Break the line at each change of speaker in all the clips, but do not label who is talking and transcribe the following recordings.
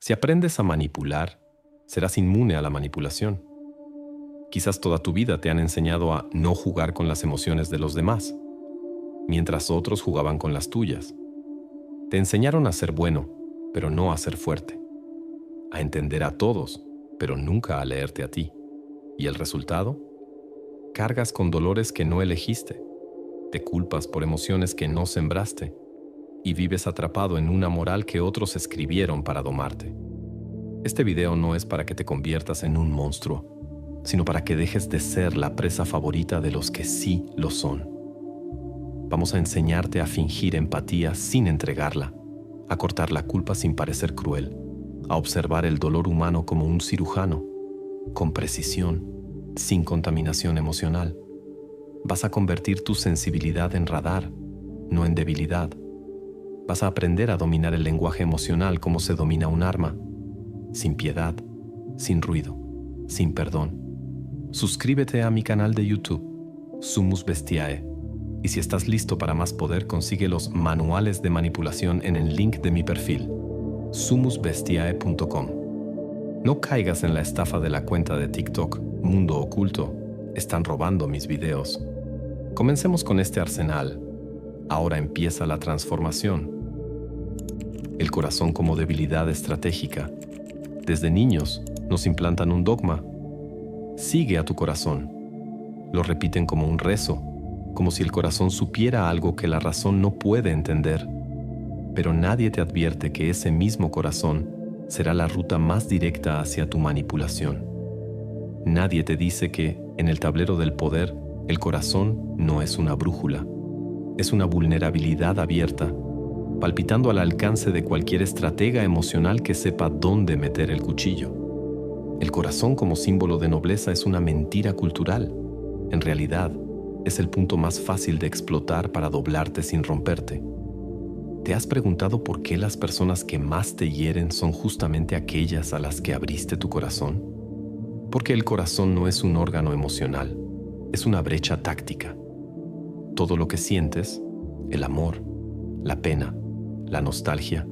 Si aprendes a manipular, serás inmune a la manipulación. Quizás toda tu vida te han enseñado a no jugar con las emociones de los demás, mientras otros jugaban con las tuyas. Te enseñaron a ser bueno, pero no a ser fuerte. A entender a todos, pero nunca a leerte a ti. ¿Y el resultado? Cargas con dolores que no elegiste. Te culpas por emociones que no sembraste. Y vives atrapado en una moral que otros escribieron para domarte. Este video no es para que te conviertas en un monstruo, sino para que dejes de ser la presa favorita de los que sí lo son. Vamos a enseñarte a fingir empatía sin entregarla, a cortar la culpa sin parecer cruel, a observar el dolor humano como un cirujano, con precisión, sin contaminación emocional. Vas a convertir tu sensibilidad en radar, no en debilidad. Vas a aprender a dominar el lenguaje emocional como se domina un arma, sin piedad, sin ruido, sin perdón. Suscríbete a mi canal de YouTube, Sumus Bestiae, y si estás listo para más poder, consigue los manuales de manipulación en el link de mi perfil, sumusbestiae.com. No caigas en la estafa de la cuenta de TikTok, Mundo Oculto. Están robando mis videos. Comencemos con este arsenal. Ahora empieza la transformación. El corazón como debilidad estratégica. Desde niños nos implantan un dogma. Sigue a tu corazón. Lo repiten como un rezo, como si el corazón supiera algo que la razón no puede entender. Pero nadie te advierte que ese mismo corazón será la ruta más directa hacia tu manipulación. Nadie te dice que, en el tablero del poder, el corazón no es una brújula. Es una vulnerabilidad abierta, palpitando al alcance de cualquier estratega emocional que sepa dónde meter el cuchillo. El corazón como símbolo de nobleza es una mentira cultural. En realidad, es el punto más fácil de explotar para doblarte sin romperte. ¿Te has preguntado por qué las personas que más te hieren son justamente aquellas a las que abriste tu corazón? Porque el corazón no es un órgano emocional, es una brecha táctica. Todo lo que sientes, el amor, la pena, la nostalgia,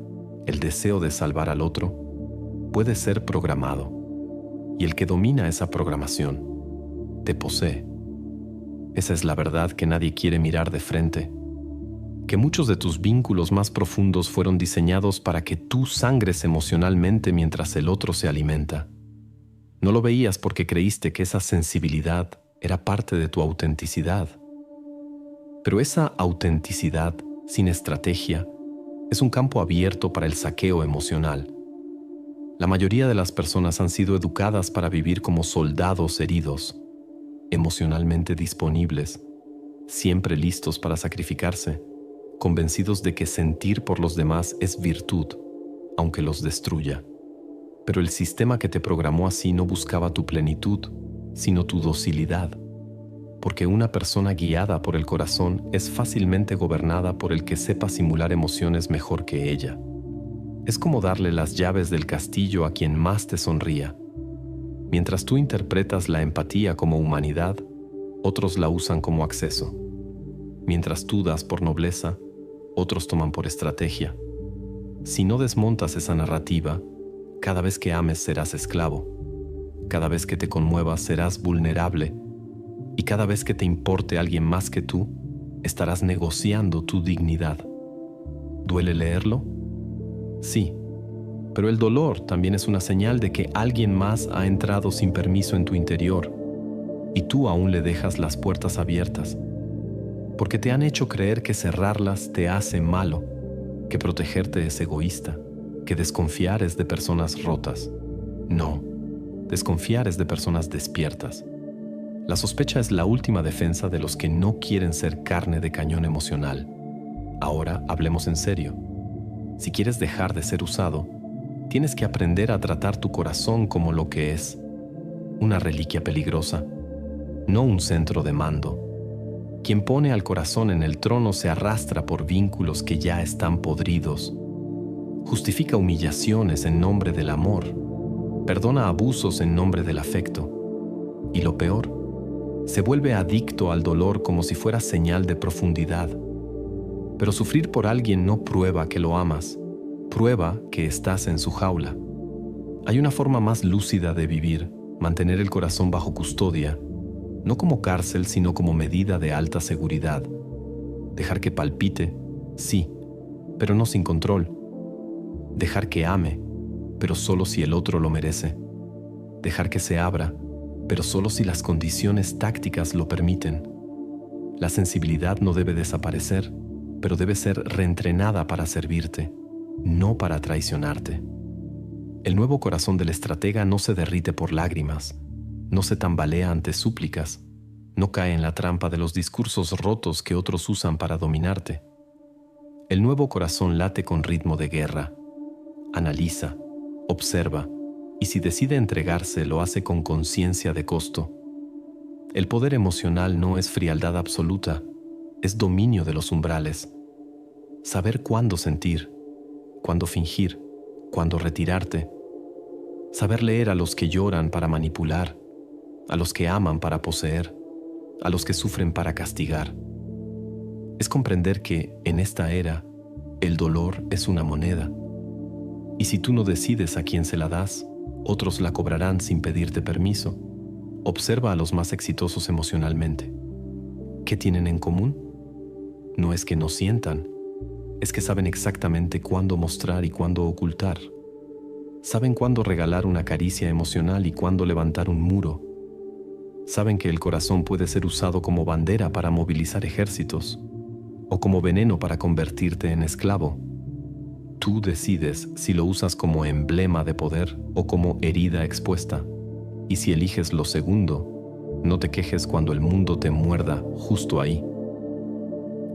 el deseo de salvar al otro, puede ser programado. Y el que domina esa programación te posee. Esa es la verdad que nadie quiere mirar de frente. Que muchos de tus vínculos más profundos fueron diseñados para que tú sangres emocionalmente mientras el otro se alimenta. No lo veías porque creíste que esa sensibilidad era parte de tu autenticidad. Pero esa autenticidad, sin estrategia, es un campo abierto para el saqueo emocional. La mayoría de las personas han sido educadas para vivir como soldados heridos, emocionalmente disponibles, siempre listos para sacrificarse, convencidos de que sentir por los demás es virtud, aunque los destruya. Pero el sistema que te programó así no buscaba tu plenitud, sino tu docilidad, porque una persona guiada por el corazón es fácilmente gobernada por el que sepa simular emociones mejor que ella. Es como darle las llaves del castillo a quien más te sonría. Mientras tú interpretas la empatía como humanidad, otros la usan como acceso. Mientras tú das por nobleza, otros toman por estrategia. Si no desmontas esa narrativa, cada vez que ames serás esclavo. Cada vez que te conmuevas serás vulnerable. Y cada vez que te importe alguien más que tú, estarás negociando tu dignidad. ¿Duele leerlo? Sí, pero el dolor también es una señal de que alguien más ha entrado sin permiso en tu interior y tú aún le dejas las puertas abiertas, porque te han hecho creer que cerrarlas te hace malo, que protegerte es egoísta, que desconfiar es de personas rotas. No, desconfiar es de personas despiertas. La sospecha es la última defensa de los que no quieren ser carne de cañón emocional. Ahora hablemos en serio. Si quieres dejar de ser usado, tienes que aprender a tratar tu corazón como lo que es, una reliquia peligrosa, no un centro de mando. Quien pone al corazón en el trono se arrastra por vínculos que ya están podridos. Justifica humillaciones en nombre del amor. Perdona abusos en nombre del afecto. Y lo peor, se vuelve adicto al dolor como si fuera señal de profundidad. Pero sufrir por alguien no prueba que lo amas, prueba que estás en su jaula. Hay una forma más lúcida de vivir, mantener el corazón bajo custodia, no como cárcel, sino como medida de alta seguridad. Dejar que palpite, sí, pero no sin control. Dejar que ame, pero solo si el otro lo merece. Dejar que se abra, pero solo si las condiciones tácticas lo permiten. La sensibilidad no debe desaparecer, pero debe ser reentrenada para servirte, no para traicionarte. El nuevo corazón del estratega no se derrite por lágrimas, no se tambalea ante súplicas, no cae en la trampa de los discursos rotos que otros usan para dominarte. El nuevo corazón late con ritmo de guerra. Analiza, observa, y si decide entregarse, lo hace con conciencia de costo. El poder emocional no es frialdad absoluta, es dominio de los umbrales. Saber cuándo sentir, cuándo fingir, cuándo retirarte. Saber leer a los que lloran para manipular, a los que aman para poseer, a los que sufren para castigar. Es comprender que, en esta era, el dolor es una moneda. Y si tú no decides a quién se la das, otros la cobrarán sin pedirte permiso. Observa a los más exitosos emocionalmente. ¿Qué tienen en común? No es que no sientan, es que saben exactamente cuándo mostrar y cuándo ocultar. Saben cuándo regalar una caricia emocional y cuándo levantar un muro. Saben que el corazón puede ser usado como bandera para movilizar ejércitos o como veneno para convertirte en esclavo. Tú decides si lo usas como emblema de poder o como herida expuesta. Y si eliges lo segundo, no te quejes cuando el mundo te muerda justo ahí.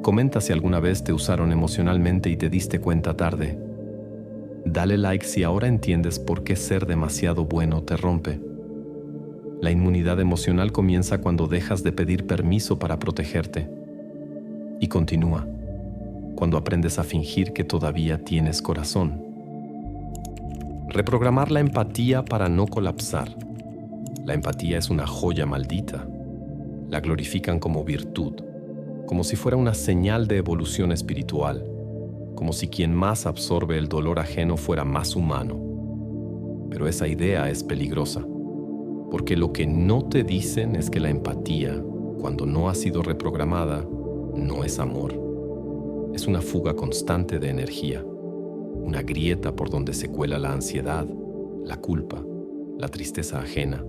Comenta si alguna vez te usaron emocionalmente y te diste cuenta tarde. Dale like si ahora entiendes por qué ser demasiado bueno te rompe. La inmunidad emocional comienza cuando dejas de pedir permiso para protegerte. Y continúa, cuando aprendes a fingir que todavía tienes corazón. Reprogramar la empatía para no colapsar. La empatía es una joya maldita. La glorifican como virtud, como si fuera una señal de evolución espiritual, como si quien más absorbe el dolor ajeno fuera más humano. Pero esa idea es peligrosa, porque lo que no te dicen es que la empatía, cuando no ha sido reprogramada, no es amor. Es una fuga constante de energía, una grieta por donde se cuela la ansiedad, la culpa, la tristeza ajena,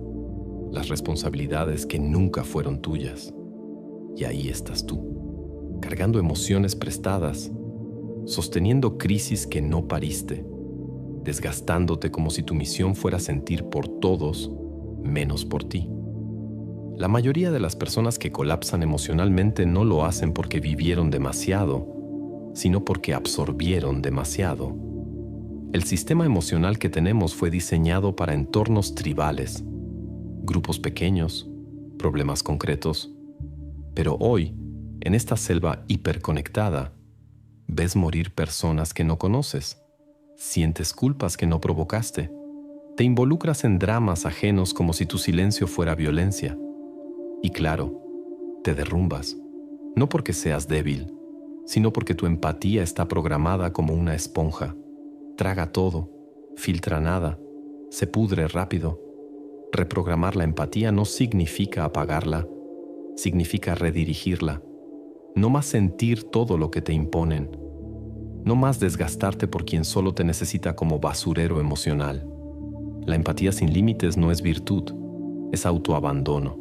las responsabilidades que nunca fueron tuyas. Y ahí estás tú, cargando emociones prestadas, sosteniendo crisis que no pariste, desgastándote como si tu misión fuera sentir por todos, menos por ti. La mayoría de las personas que colapsan emocionalmente no lo hacen porque vivieron demasiado, sino porque absorbieron demasiado. El sistema emocional que tenemos fue diseñado para entornos tribales, grupos pequeños, problemas concretos. Pero hoy, en esta selva hiperconectada, ves morir personas que no conoces, sientes culpas que no provocaste, te involucras en dramas ajenos como si tu silencio fuera violencia. Y claro, te derrumbas, no porque seas débil, sino porque tu empatía está programada como una esponja. Traga todo, filtra nada, se pudre rápido. Reprogramar la empatía no significa apagarla, significa redirigirla. No más sentir todo lo que te imponen. No más desgastarte por quien solo te necesita como basurero emocional. La empatía sin límites no es virtud, es autoabandono.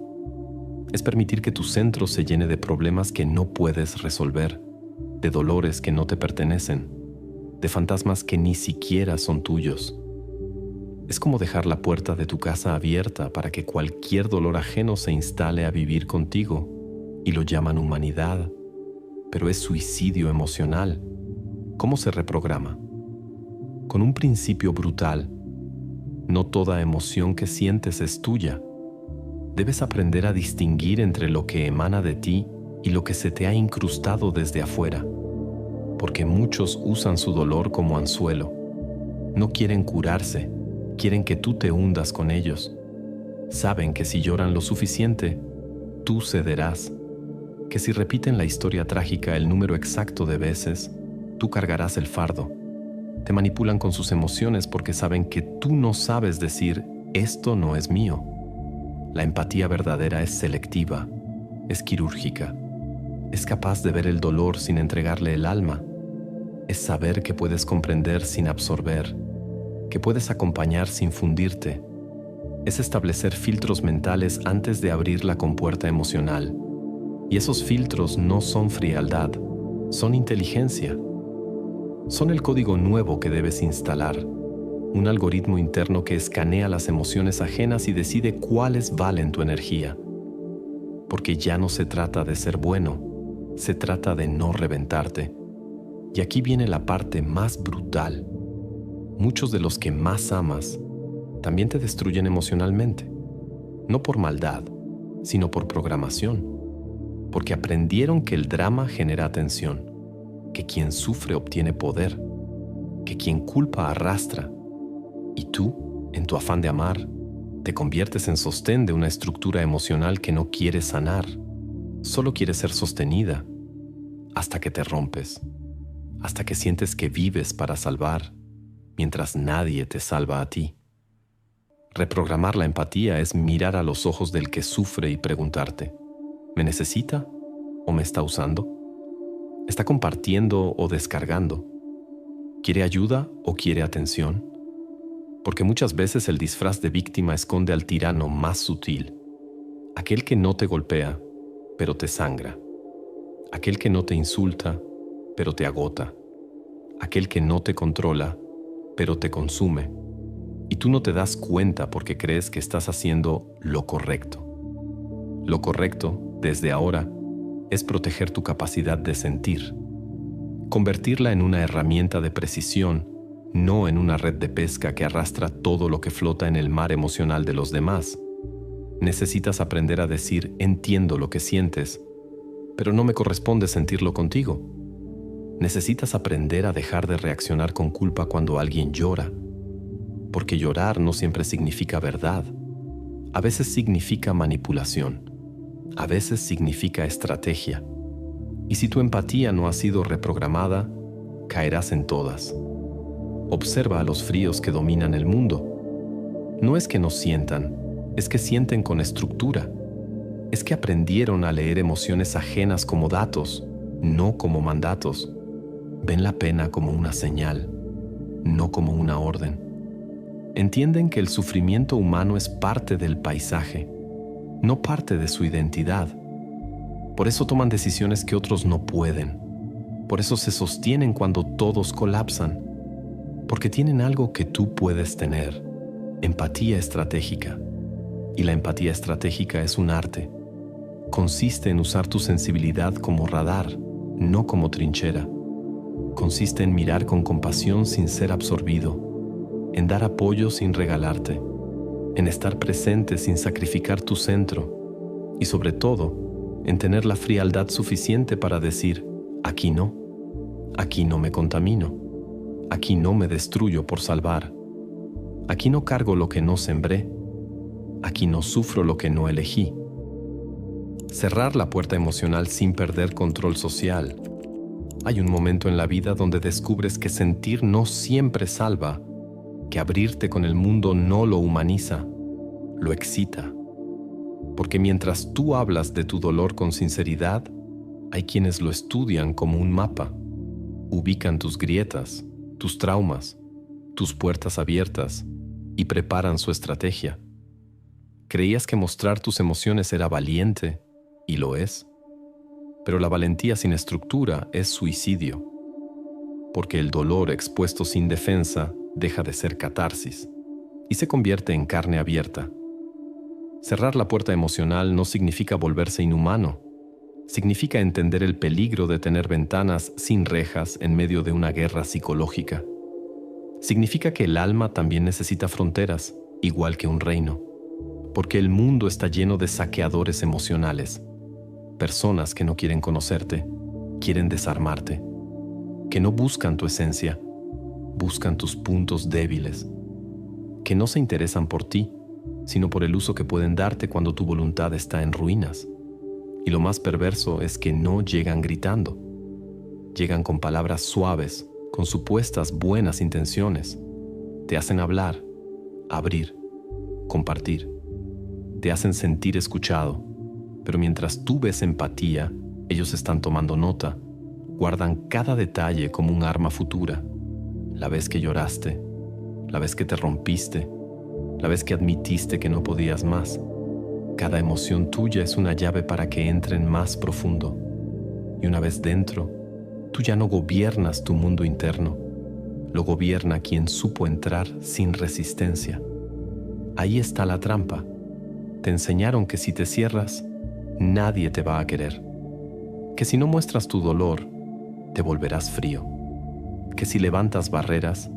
Es permitir que tu centro se llene de problemas que no puedes resolver, de dolores que no te pertenecen, de fantasmas que ni siquiera son tuyos. Es como dejar la puerta de tu casa abierta para que cualquier dolor ajeno se instale a vivir contigo, y lo llaman humanidad, pero es suicidio emocional. ¿Cómo se reprograma? Con un principio brutal. No toda emoción que sientes es tuya. Debes aprender a distinguir entre lo que emana de ti y lo que se te ha incrustado desde afuera, porque muchos usan su dolor como anzuelo. No quieren curarse, quieren que tú te hundas con ellos. Saben que si lloran lo suficiente, tú cederás, que si repiten la historia trágica el número exacto de veces, tú cargarás el fardo. Te manipulan con sus emociones porque saben que tú no sabes decir, esto no es mío. La empatía verdadera es selectiva, es quirúrgica, es capaz de ver el dolor sin entregarle el alma, es saber que puedes comprender sin absorber, que puedes acompañar sin fundirte, es establecer filtros mentales antes de abrir la compuerta emocional. Y esos filtros no son frialdad, son inteligencia. Son el código nuevo que debes instalar, un algoritmo interno que escanea las emociones ajenas y decide cuáles valen tu energía. Porque ya no se trata de ser bueno, se trata de no reventarte. Y aquí viene la parte más brutal. Muchos de los que más amas también te destruyen emocionalmente, no por maldad, sino por programación. Porque aprendieron que el drama genera atención, que quien sufre obtiene poder, que quien culpa arrastra, y tú, en tu afán de amar, te conviertes en sostén de una estructura emocional que no quiere sanar, solo quiere ser sostenida, hasta que te rompes, hasta que sientes que vives para salvar, mientras nadie te salva a ti. Reprogramar la empatía es mirar a los ojos del que sufre y preguntarte, ¿me necesita o me está usando? ¿Está compartiendo o descargando? ¿Quiere ayuda o quiere atención? Porque muchas veces el disfraz de víctima esconde al tirano más sutil, aquel que no te golpea, pero te sangra, aquel que no te insulta, pero te agota, aquel que no te controla, pero te consume, y tú no te das cuenta porque crees que estás haciendo lo correcto. Lo correcto, desde ahora, es proteger tu capacidad de sentir, convertirla en una herramienta de precisión, no en una red de pesca que arrastra todo lo que flota en el mar emocional de los demás. Necesitas aprender a decir, entiendo lo que sientes, pero no me corresponde sentirlo contigo. Necesitas aprender a dejar de reaccionar con culpa cuando alguien llora, porque llorar no siempre significa verdad. A veces significa manipulación. A veces significa estrategia. Y si tu empatía no ha sido reprogramada, caerás en todas. Observa a los fríos que dominan el mundo. No es que no sientan, es que sienten con estructura. Es que aprendieron a leer emociones ajenas como datos, no como mandatos. Ven la pena como una señal, no como una orden. Entienden que el sufrimiento humano es parte del paisaje, no parte de su identidad. Por eso toman decisiones que otros no pueden. Por eso se sostienen cuando todos colapsan. Porque tienen algo que tú puedes tener, empatía estratégica. Y la empatía estratégica es un arte. Consiste en usar tu sensibilidad como radar, no como trinchera. Consiste en mirar con compasión sin ser absorbido, en dar apoyo sin regalarte, en estar presente sin sacrificar tu centro y sobre todo, en tener la frialdad suficiente para decir, aquí no me contamino, aquí no me destruyo por salvar, aquí no cargo lo que no sembré, aquí no sufro lo que no elegí. Cerrar la puerta emocional sin perder control social. Hay un momento en la vida donde descubres que sentir no siempre salva, que abrirte con el mundo no lo humaniza, lo excita. Porque mientras tú hablas de tu dolor con sinceridad, hay quienes lo estudian como un mapa, ubican tus grietas, tus traumas, tus puertas abiertas y preparan su estrategia. Creías que mostrar tus emociones era valiente, y lo es. Pero la valentía sin estructura es suicidio, porque el dolor expuesto sin defensa deja de ser catarsis y se convierte en carne abierta. Cerrar la puerta emocional no significa volverse inhumano, significa entender el peligro de tener ventanas sin rejas en medio de una guerra psicológica. Significa que el alma también necesita fronteras, igual que un reino, porque el mundo está lleno de saqueadores emocionales. Personas que no quieren conocerte, quieren desarmarte, que no buscan tu esencia, buscan tus puntos débiles, que no se interesan por ti, sino por el uso que pueden darte cuando tu voluntad está en ruinas. Y lo más perverso es que no llegan gritando, llegan con palabras suaves, con supuestas buenas intenciones. Te hacen hablar, abrir, compartir. Te hacen sentir escuchado, pero mientras tú ves empatía, ellos están tomando nota, guardan cada detalle como un arma futura. La vez que lloraste, la vez que te rompiste, la vez que admitiste que no podías más. Cada emoción tuya es una llave para que entren más profundo. Y una vez dentro, tú ya no gobiernas tu mundo interno, lo gobierna quien supo entrar sin resistencia. Ahí está la trampa. Te enseñaron que si te cierras, nadie te va a querer. Que si no muestras tu dolor, te volverás frío. Que si levantas barreras,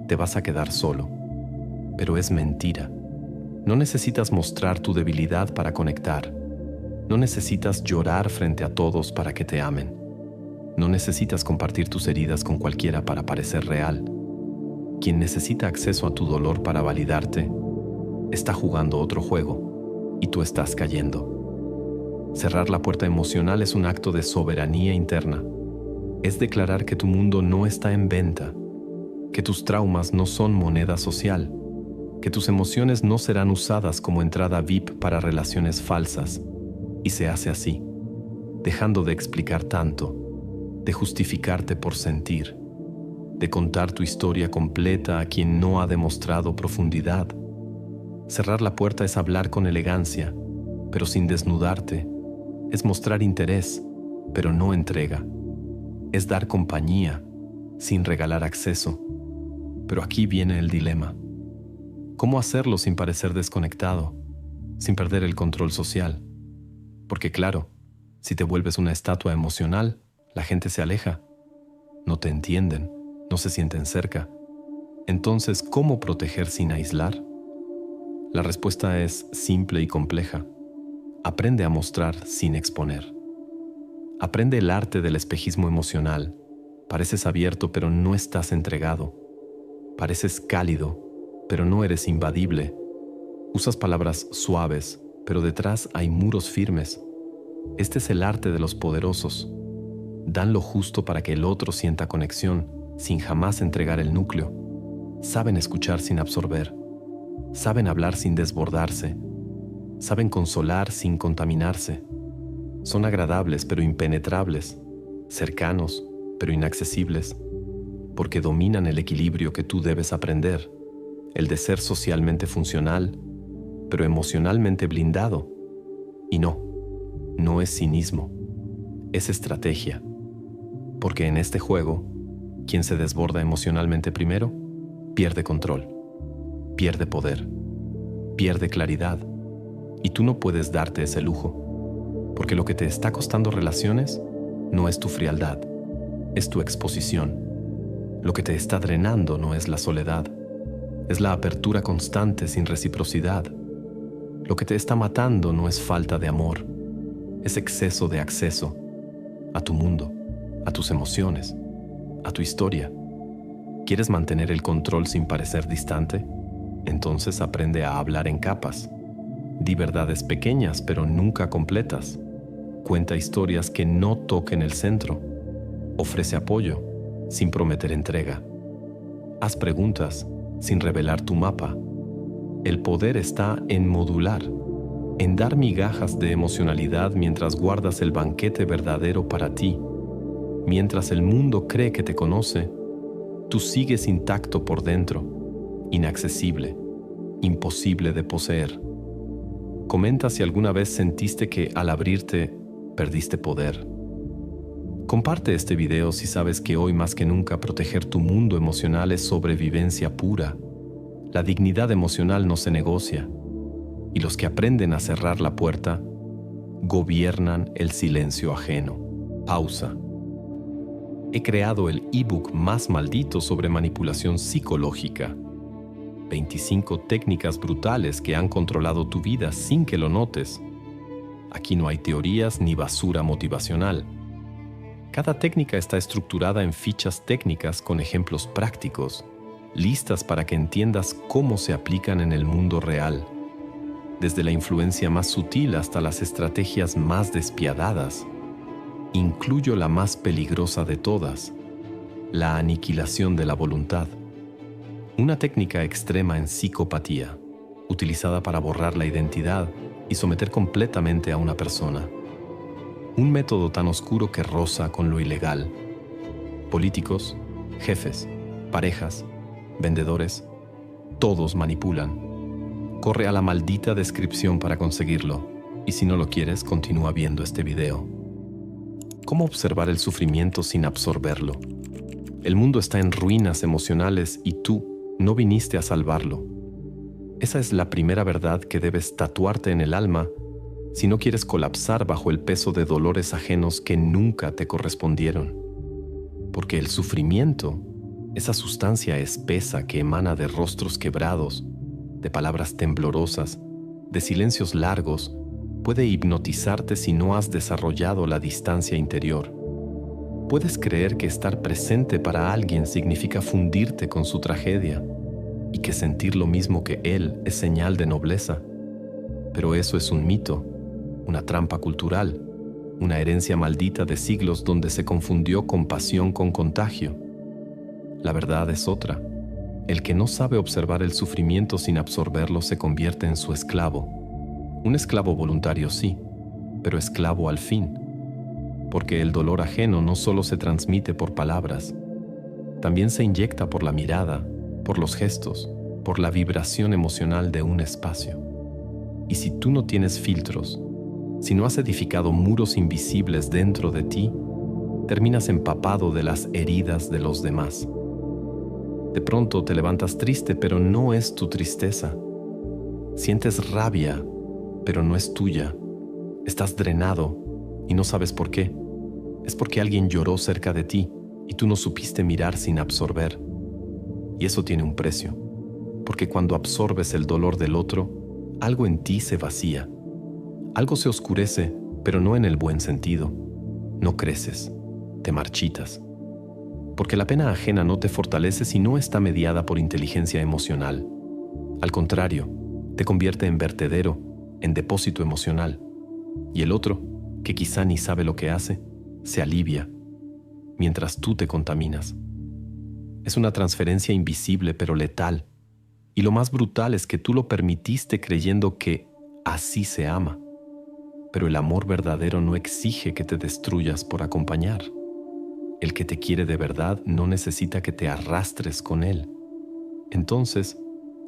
te vas a quedar solo. Pero es mentira. No necesitas mostrar tu debilidad para conectar. No necesitas llorar frente a todos para que te amen. No necesitas compartir tus heridas con cualquiera para parecer real. Quien necesita acceso a tu dolor para validarte, está jugando otro juego y tú estás cayendo. Cerrar la puerta emocional es un acto de soberanía interna. Es declarar que tu mundo no está en venta, que tus traumas no son moneda social, que tus emociones no serán usadas como entrada VIP para relaciones falsas. Y se hace así, dejando de explicar tanto, de justificarte por sentir, de contar tu historia completa a quien no ha demostrado profundidad. Cerrar la puerta es hablar con elegancia, pero sin desnudarte. Es mostrar interés, pero no entrega. Es dar compañía, sin regalar acceso. Pero aquí viene el dilema. ¿Cómo hacerlo sin parecer desconectado, sin perder el control social? Porque claro, si te vuelves una estatua emocional, la gente se aleja. No te entienden, no se sienten cerca. Entonces, ¿cómo proteger sin aislar? La respuesta es simple y compleja. Aprende a mostrar sin exponer. Aprende el arte del espejismo emocional. Pareces abierto, pero no estás entregado. Pareces cálido, pero no eres invadible. Usas palabras suaves, pero detrás hay muros firmes. Este es el arte de los poderosos. Dan lo justo para que el otro sienta conexión, sin jamás entregar el núcleo. Saben escuchar sin absorber. Saben hablar sin desbordarse. Saben consolar sin contaminarse. Son agradables pero impenetrables, cercanos pero inaccesibles, porque dominan el equilibrio que tú debes aprender, el de ser socialmente funcional, pero emocionalmente blindado. Y no es cinismo, es estrategia. Porque en este juego, quien se desborda emocionalmente primero, pierde control, pierde poder, pierde claridad. Y tú no puedes darte ese lujo, porque lo que te está costando relaciones no es tu frialdad, es tu exposición. Lo que te está drenando no es la soledad, es la apertura constante sin reciprocidad. Lo que te está matando no es falta de amor, es exceso de acceso a tu mundo, a tus emociones, a tu historia. ¿Quieres mantener el control sin parecer distante? Entonces aprende a hablar en capas. Di verdades pequeñas pero nunca completas. Cuenta historias que no toquen el centro. Ofrece apoyo sin prometer entrega. Haz preguntas sin revelar tu mapa. El poder está en modular, en dar migajas de emocionalidad mientras guardas el banquete verdadero para ti. Mientras el mundo cree que te conoce, tú sigues intacto por dentro, inaccesible, imposible de poseer. Comenta si alguna vez sentiste que al abrirte perdiste poder. Comparte este video si sabes que hoy más que nunca proteger tu mundo emocional es sobrevivencia pura. La dignidad emocional no se negocia, y los que aprenden a cerrar la puerta gobiernan el silencio ajeno. Pausa. He creado el ebook más maldito sobre manipulación psicológica. 25 técnicas brutales que han controlado tu vida sin que lo notes. Aquí no hay teorías ni basura motivacional. Cada técnica está estructurada en fichas técnicas con ejemplos prácticos, listas para que entiendas cómo se aplican en el mundo real, desde la influencia más sutil hasta las estrategias más despiadadas. Incluyo la más peligrosa de todas, la aniquilación de la voluntad, una técnica extrema en psicopatía, utilizada para borrar la identidad y someter completamente a una persona. Un método tan oscuro que roza con lo ilegal. Políticos, jefes, parejas, vendedores, todos manipulan. Corre a la maldita descripción para conseguirlo, y si no lo quieres, continúa viendo este video. ¿Cómo observar el sufrimiento sin absorberlo? El mundo está en ruinas emocionales y tú no viniste a salvarlo. Esa es la primera verdad que debes tatuarte en el alma si no quieres colapsar bajo el peso de dolores ajenos que nunca te correspondieron. Porque el sufrimiento, esa sustancia espesa que emana de rostros quebrados, de palabras temblorosas, de silencios largos, puede hipnotizarte si no has desarrollado la distancia interior. Puedes creer que estar presente para alguien significa fundirte con su tragedia y que sentir lo mismo que él es señal de nobleza. Pero eso es un mito, una trampa cultural, una herencia maldita de siglos donde se confundió compasión con contagio. La verdad es otra. El que no sabe observar el sufrimiento sin absorberlo se convierte en su esclavo. Un esclavo voluntario sí, pero esclavo al fin. Porque el dolor ajeno no solo se transmite por palabras, también se inyecta por la mirada, por los gestos, por la vibración emocional de un espacio. Y si tú no tienes filtros, si no has edificado muros invisibles dentro de ti, terminas empapado de las heridas de los demás. De pronto te levantas triste, pero no es tu tristeza. Sientes rabia, pero no es tuya. Estás drenado y no sabes por qué. Es porque alguien lloró cerca de ti y tú no supiste mirar sin absorber. Y eso tiene un precio, porque cuando absorbes el dolor del otro, algo en ti se vacía. Algo se oscurece, pero no en el buen sentido. No creces, te marchitas. Porque la pena ajena no te fortalece si no está mediada por inteligencia emocional. Al contrario, te convierte en vertedero, en depósito emocional. Y el otro, que quizá ni sabe lo que hace, se alivia, mientras tú te contaminas. Es una transferencia invisible pero letal. Y lo más brutal es que tú lo permitiste creyendo que así se ama. Pero el amor verdadero no exige que te destruyas por acompañar. El que te quiere de verdad no necesita que te arrastres con él. Entonces,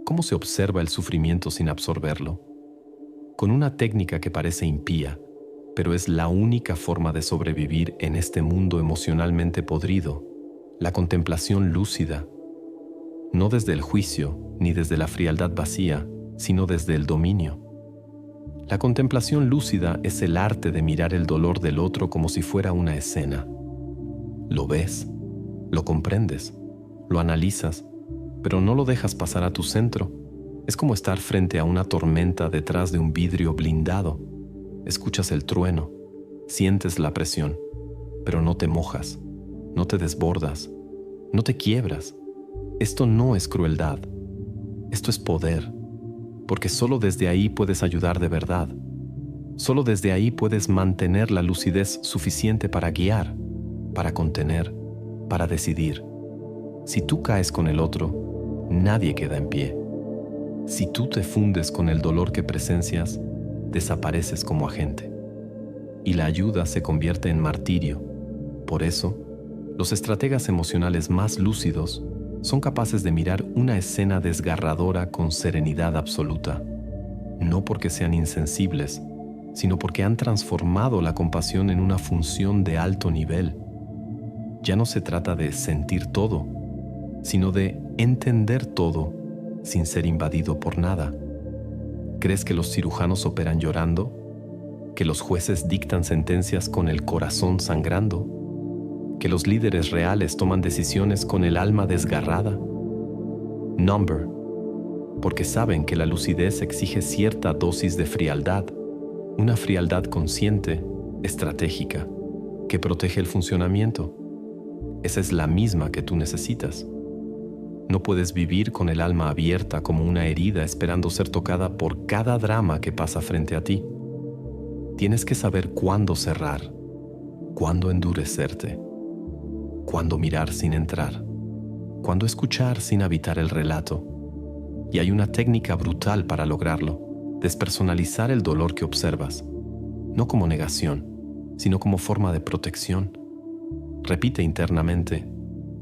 ¿cómo se observa el sufrimiento sin absorberlo? Con una técnica que parece impía, pero es la única forma de sobrevivir en este mundo emocionalmente podrido, la contemplación lúcida. No desde el juicio ni desde la frialdad vacía, sino desde el dominio. La contemplación lúcida es el arte de mirar el dolor del otro como si fuera una escena. Lo ves, lo comprendes, lo analizas, pero no lo dejas pasar a tu centro. Es como estar frente a una tormenta detrás de un vidrio blindado. Escuchas el trueno, sientes la presión, pero no te mojas, no te desbordas, no te quiebras. Esto no es crueldad, esto es poder, porque solo desde ahí puedes ayudar de verdad. Solo desde ahí puedes mantener la lucidez suficiente para guiar, para contener, para decidir. Si tú caes con el otro, nadie queda en pie. Si tú te fundes con el dolor que presencias, desapareces como agente. Y la ayuda se convierte en martirio. Por eso, los estrategas emocionales más lúcidos son capaces de mirar una escena desgarradora con serenidad absoluta. No porque sean insensibles, sino porque han transformado la compasión en una función de alto nivel. Ya no se trata de sentir todo, sino de entender todo sin ser invadido por nada. ¿Crees que los cirujanos operan llorando? ¿Que los jueces dictan sentencias con el corazón sangrando? ¿Que los líderes reales toman decisiones con el alma desgarrada? Number, porque saben que la lucidez exige cierta dosis de frialdad, una frialdad consciente, estratégica, que protege el funcionamiento. Esa es la misma que tú necesitas. No puedes vivir con el alma abierta como una herida esperando ser tocada por cada drama que pasa frente a ti. Tienes que saber cuándo cerrar, cuándo endurecerte. cuándo mirar sin entrar, cuándo escuchar sin habitar el relato. Y hay una técnica brutal para lograrlo: despersonalizar el dolor que observas, no como negación, sino como forma de protección. Repite internamente: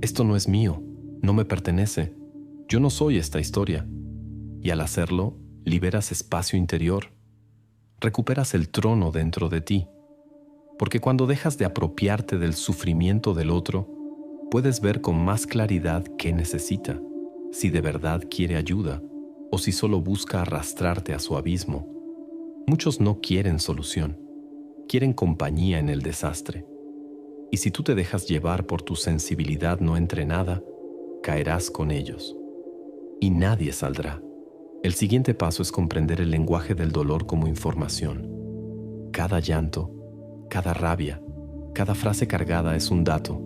esto no es mío, no me pertenece, yo no soy esta historia. Y al hacerlo, liberas espacio interior, recuperas el trono dentro de ti. Porque cuando dejas de apropiarte del sufrimiento del otro, puedes ver con más claridad qué necesita, si de verdad quiere ayuda o si solo busca arrastrarte a su abismo. Muchos no quieren solución, quieren compañía en el desastre. Y si tú te dejas llevar por tu sensibilidad no entrenada, caerás con ellos. Y nadie saldrá. El siguiente paso es comprender el lenguaje del dolor como información. Cada llanto, cada rabia, cada frase cargada es un dato.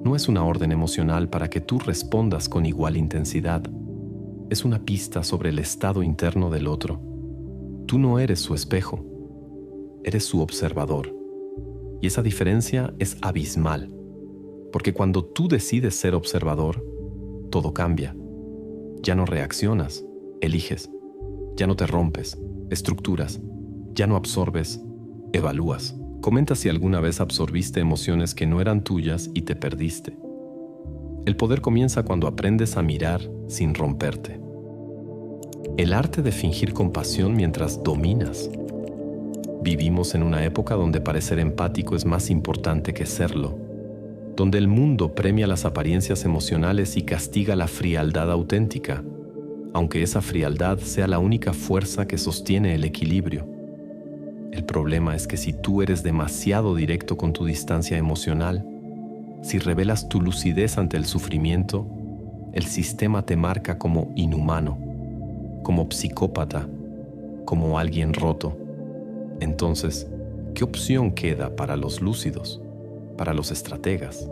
No es una orden emocional para que tú respondas con igual intensidad. Es una pista sobre el estado interno del otro. Tú no eres su espejo, eres su observador. Y esa diferencia es abismal, porque cuando tú decides ser observador, todo cambia. Ya no reaccionas, eliges. Ya no te rompes, estructuras. Ya no absorbes, evalúas. Comenta si alguna vez absorbiste emociones que no eran tuyas y te perdiste. El poder comienza cuando aprendes a mirar sin romperte. El arte de fingir compasión mientras dominas. Vivimos en una época donde parecer empático es más importante que serlo, donde el mundo premia las apariencias emocionales y castiga la frialdad auténtica, aunque esa frialdad sea la única fuerza que sostiene el equilibrio. El problema es que si tú eres demasiado directo con tu distancia emocional, si revelas tu lucidez ante el sufrimiento, el sistema te marca como inhumano, como psicópata, como alguien roto. Entonces, ¿qué opción queda para los lúcidos, para los estrategas,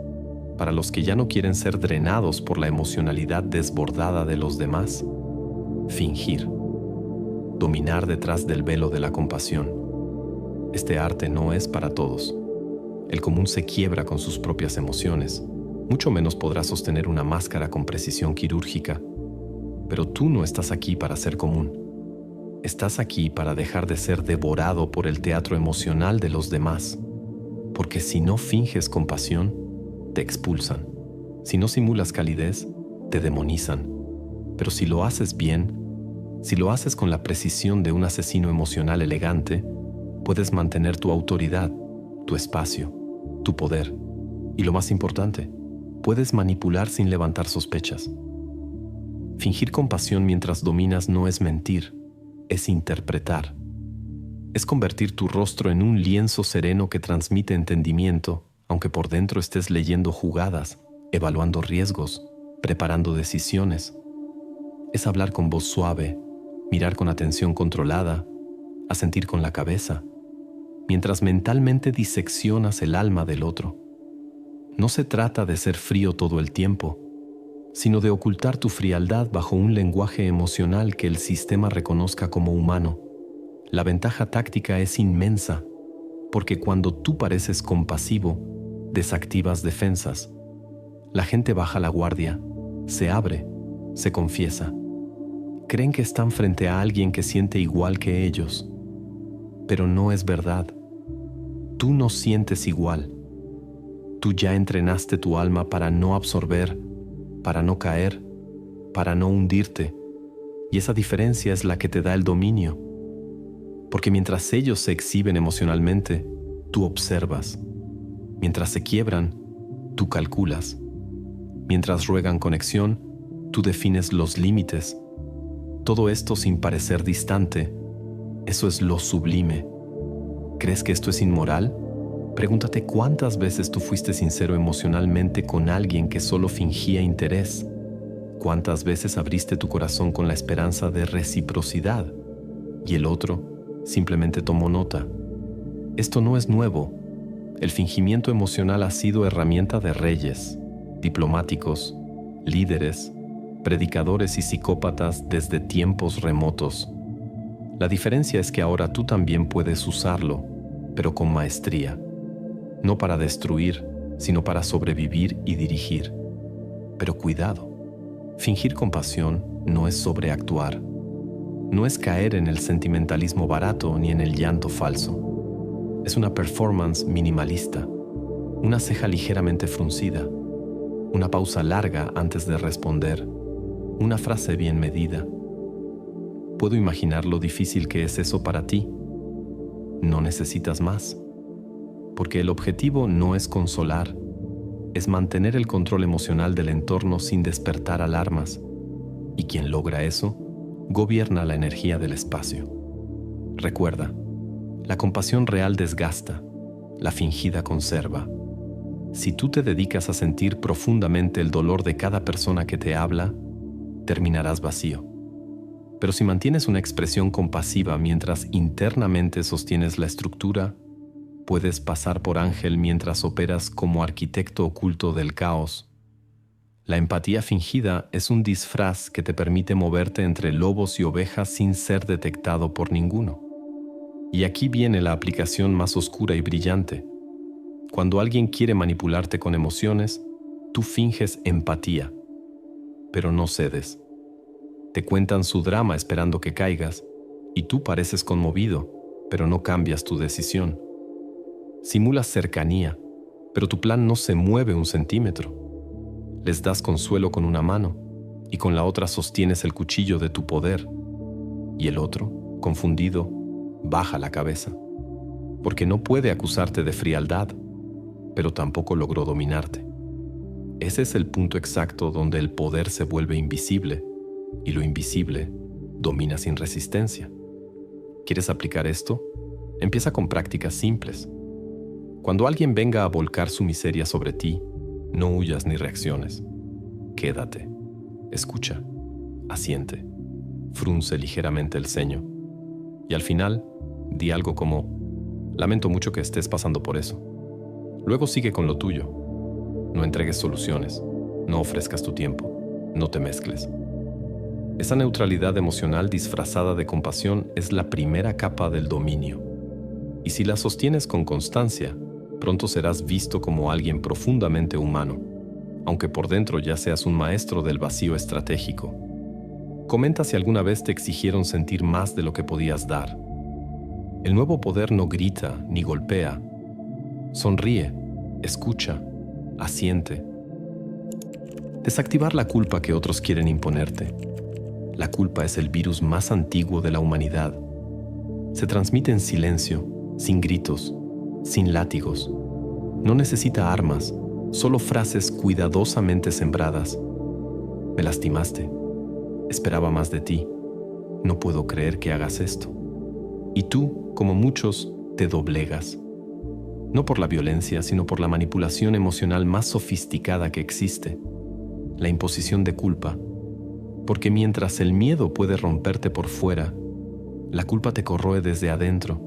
para los que ya no quieren ser drenados por la emocionalidad desbordada de los demás? Fingir, dominar detrás del velo de la compasión. Este arte no es para todos. El común se quiebra con sus propias emociones. Mucho menos podrá sostener una máscara con precisión quirúrgica. Pero tú no estás aquí para ser común. Estás aquí para dejar de ser devorado por el teatro emocional de los demás. Porque si no finges compasión, te expulsan. Si no simulas calidez, te demonizan. Pero si lo haces bien, si lo haces con la precisión de un asesino emocional elegante, puedes mantener tu autoridad, tu espacio, tu poder. Y lo más importante, puedes manipular sin levantar sospechas. Fingir compasión mientras dominas no es mentir, es interpretar. Es convertir tu rostro en un lienzo sereno que transmite entendimiento, aunque por dentro estés leyendo jugadas, evaluando riesgos, preparando decisiones. Es hablar con voz suave, mirar con atención controlada, asentir con la cabeza, mientras mentalmente diseccionas el alma del otro. No se trata de ser frío todo el tiempo, sino de ocultar tu frialdad bajo un lenguaje emocional que el sistema reconozca como humano. La ventaja táctica es inmensa, porque cuando tú pareces compasivo, desactivas defensas. La gente baja la guardia, se abre, se confiesa. Creen que están frente a alguien que siente igual que ellos. Pero no es verdad. Tú no sientes igual. Tú ya entrenaste tu alma para no absorber, para no caer, para no hundirte. Y esa diferencia es la que te da el dominio. Porque mientras ellos se exhiben emocionalmente, tú observas. Mientras se quiebran, tú calculas. Mientras ruegan conexión, tú defines los límites. Todo esto sin parecer distante. Eso es lo sublime. ¿Crees que esto es inmoral? Pregúntate cuántas veces tú fuiste sincero emocionalmente con alguien que solo fingía interés. ¿Cuántas veces abriste tu corazón con la esperanza de reciprocidad? Y el otro simplemente tomó nota. Esto no es nuevo. El fingimiento emocional ha sido herramienta de reyes, diplomáticos, líderes, predicadores y psicópatas desde tiempos remotos. La diferencia es que ahora tú también puedes usarlo, pero con maestría. No para destruir, sino para sobrevivir y dirigir. Pero cuidado, fingir compasión no es sobreactuar. No es caer en el sentimentalismo barato ni en el llanto falso. Es una performance minimalista, una ceja ligeramente fruncida, una pausa larga antes de responder, una frase bien medida. Puedo imaginar lo difícil que es eso para ti. No necesitas más, porque el objetivo no es consolar, es mantener el control emocional del entorno sin despertar alarmas, y quien logra eso, gobierna la energía del espacio. Recuerda, la compasión real desgasta, la fingida conserva. Si tú te dedicas a sentir profundamente el dolor de cada persona que te habla, terminarás vacío. Pero si mantienes una expresión compasiva mientras internamente sostienes la estructura, puedes pasar por ángel mientras operas como arquitecto oculto del caos. La empatía fingida es un disfraz que te permite moverte entre lobos y ovejas sin ser detectado por ninguno. Y aquí viene la aplicación más oscura y brillante. Cuando alguien quiere manipularte con emociones, tú finges empatía, pero no cedes. Te cuentan su drama esperando que caigas, y tú pareces conmovido, pero no cambias tu decisión. Simulas cercanía, pero tu plan no se mueve un centímetro. Les das consuelo con una mano, y con la otra sostienes el cuchillo de tu poder. Y el otro, confundido, baja la cabeza, porque no puede acusarte de frialdad, pero tampoco logró dominarte. Ese es el punto exacto donde el poder se vuelve invisible, y lo invisible domina sin resistencia. ¿Quieres aplicar esto? Empieza con prácticas simples. Cuando alguien venga a volcar su miseria sobre ti, no huyas ni reacciones. Quédate, escucha, asiente, frunce ligeramente el ceño. Y al final, di algo como: lamento mucho que estés pasando por eso. Luego sigue con lo tuyo. No entregues soluciones, no ofrezcas tu tiempo, no te mezcles. Esa neutralidad emocional disfrazada de compasión es la primera capa del dominio. Y si la sostienes con constancia, pronto serás visto como alguien profundamente humano, aunque por dentro ya seas un maestro del vacío estratégico. Comenta si alguna vez te exigieron sentir más de lo que podías dar. El nuevo poder no grita ni golpea. Sonríe, escucha, asiente. Desactivar la culpa que otros quieren imponerte. La culpa es el virus más antiguo de la humanidad. Se transmite en silencio, sin gritos, sin látigos. No necesita armas, solo frases cuidadosamente sembradas. Me lastimaste. Esperaba más de ti. No puedo creer que hagas esto. Y tú, como muchos, te doblegas. No por la violencia, sino por la manipulación emocional más sofisticada que existe. La imposición de culpa. Porque mientras el miedo puede romperte por fuera, la culpa te corroe desde adentro.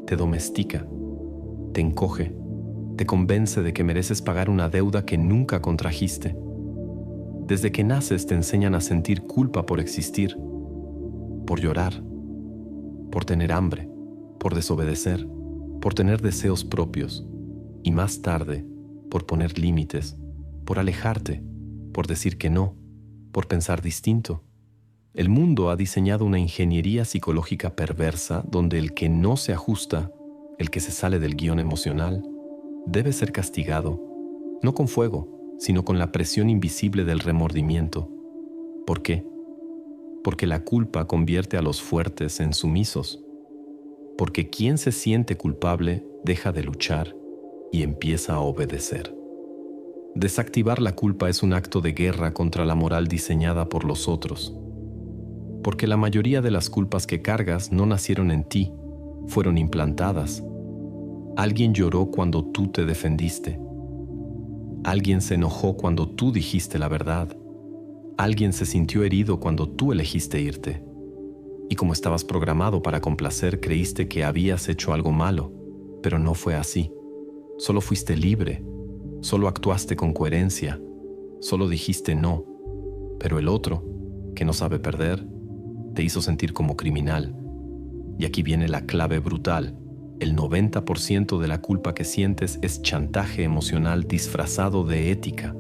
Te domestica, te encoge, te convence de que mereces pagar una deuda que nunca contrajiste. Desde que naces te enseñan a sentir culpa por existir, por llorar, por tener hambre, por desobedecer, por tener deseos propios, y más tarde, por poner límites, por alejarte, por decir que no, por pensar distinto. El mundo ha diseñado una ingeniería psicológica perversa donde el que no se ajusta, el que se sale del guión emocional, debe ser castigado, no con fuego, sino con la presión invisible del remordimiento. ¿Por qué? Porque la culpa convierte a los fuertes en sumisos. Porque quien se siente culpable deja de luchar y empieza a obedecer. Desactivar la culpa es un acto de guerra contra la moral diseñada por los otros. Porque la mayoría de las culpas que cargas no nacieron en ti, fueron implantadas. Alguien lloró cuando tú te defendiste. Alguien se enojó cuando tú dijiste la verdad. Alguien se sintió herido cuando tú elegiste irte. Y como estabas programado para complacer, creíste que habías hecho algo malo, pero no fue así. Solo fuiste libre. Solo actuaste con coherencia, solo dijiste no, pero el otro, que no sabe perder, te hizo sentir como criminal. Y aquí viene la clave brutal. El 90% de la culpa que sientes es chantaje emocional disfrazado de ética.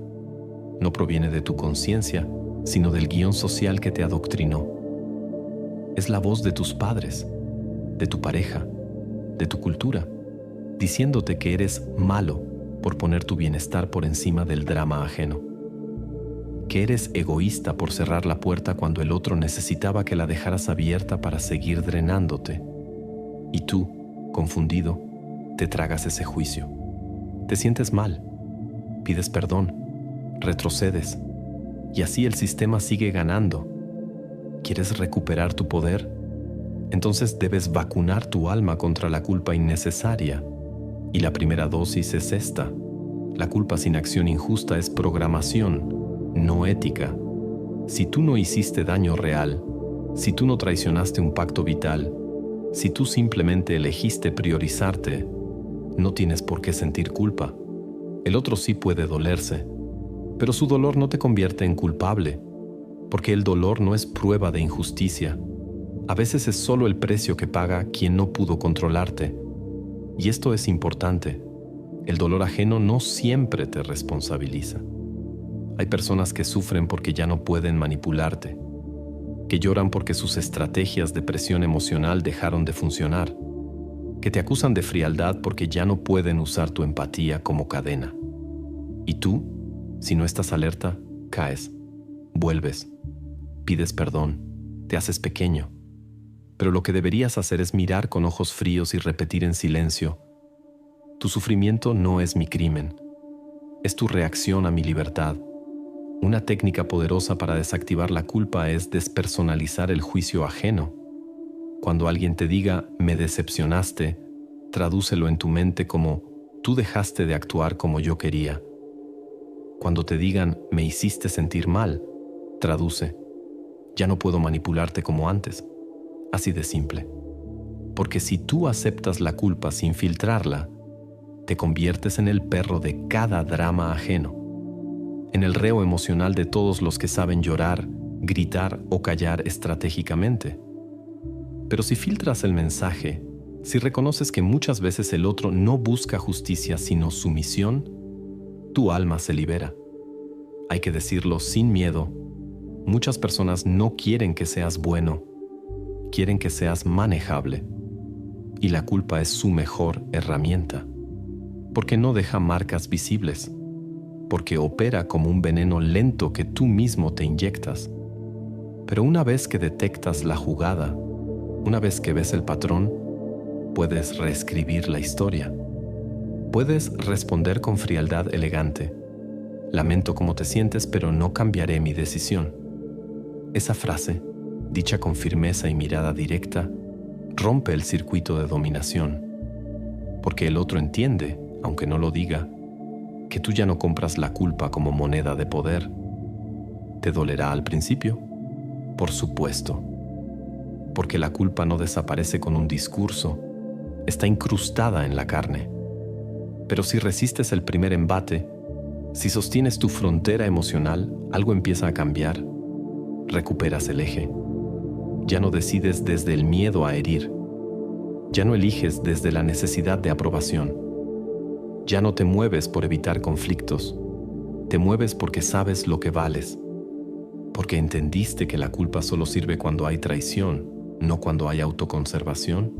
No proviene de tu conciencia, sino del guión social que te adoctrinó. Es la voz de tus padres, de tu pareja, de tu cultura, diciéndote que eres malo por poner tu bienestar por encima del drama ajeno. Que eres egoísta por cerrar la puerta cuando el otro necesitaba que la dejaras abierta para seguir drenándote. Y tú, confundido, te tragas ese juicio. Te sientes mal, pides perdón, retrocedes, y así el sistema sigue ganando. ¿Quieres recuperar tu poder? Entonces debes vacunar tu alma contra la culpa innecesaria. Y la primera dosis es esta. La culpa sin acción injusta es programación, no ética. Si tú no hiciste daño real, si tú no traicionaste un pacto vital, si tú simplemente elegiste priorizarte, no tienes por qué sentir culpa. El otro sí puede dolerse, pero su dolor no te convierte en culpable, porque el dolor no es prueba de injusticia. A veces es solo el precio que paga quien no pudo controlarte. Y esto es importante. El dolor ajeno no siempre te responsabiliza. Hay personas que sufren porque ya no pueden manipularte, que lloran porque sus estrategias de presión emocional dejaron de funcionar, que te acusan de frialdad porque ya no pueden usar tu empatía como cadena. Y tú, si no estás alerta, caes, vuelves, pides perdón, te haces pequeño. Pero lo que deberías hacer es mirar con ojos fríos y repetir en silencio: tu sufrimiento no es mi crimen, es tu reacción a mi libertad. Una técnica poderosa para desactivar la culpa es despersonalizar el juicio ajeno. Cuando alguien te diga «me decepcionaste», tradúcelo en tu mente como «tú dejaste de actuar como yo quería». Cuando te digan «me hiciste sentir mal», traduce «ya no puedo manipularte como antes». Así de simple. Porque si tú aceptas la culpa sin filtrarla, te conviertes en el perro de cada drama ajeno, en el reo emocional de todos los que saben llorar, gritar o callar estratégicamente. Pero si filtras el mensaje, si reconoces que muchas veces el otro no busca justicia sino sumisión, tu alma se libera. Hay que decirlo sin miedo. Muchas personas no quieren que seas bueno, quieren que seas manejable. Y la culpa es su mejor herramienta, porque no deja marcas visibles, porque opera como un veneno lento que tú mismo te inyectas. Pero una vez que detectas la jugada, una vez que ves el patrón, puedes reescribir la historia. Puedes responder con frialdad elegante: lamento cómo te sientes, pero no cambiaré mi decisión. Esa frase, dicha con firmeza y mirada directa, rompe el circuito de dominación, porque el otro entiende, aunque no lo diga, que tú ya no compras la culpa como moneda de poder. ¿Te dolerá al principio? Por supuesto, porque la culpa no desaparece con un discurso, está incrustada en la carne. Pero si resistes el primer embate, si sostienes tu frontera emocional, algo empieza a cambiar. Recuperas el eje. Ya no decides desde el miedo a herir. Ya no eliges desde la necesidad de aprobación. Ya no te mueves por evitar conflictos. Te mueves porque sabes lo que vales. Porque entendiste que la culpa solo sirve cuando hay traición, no cuando hay autoconservación.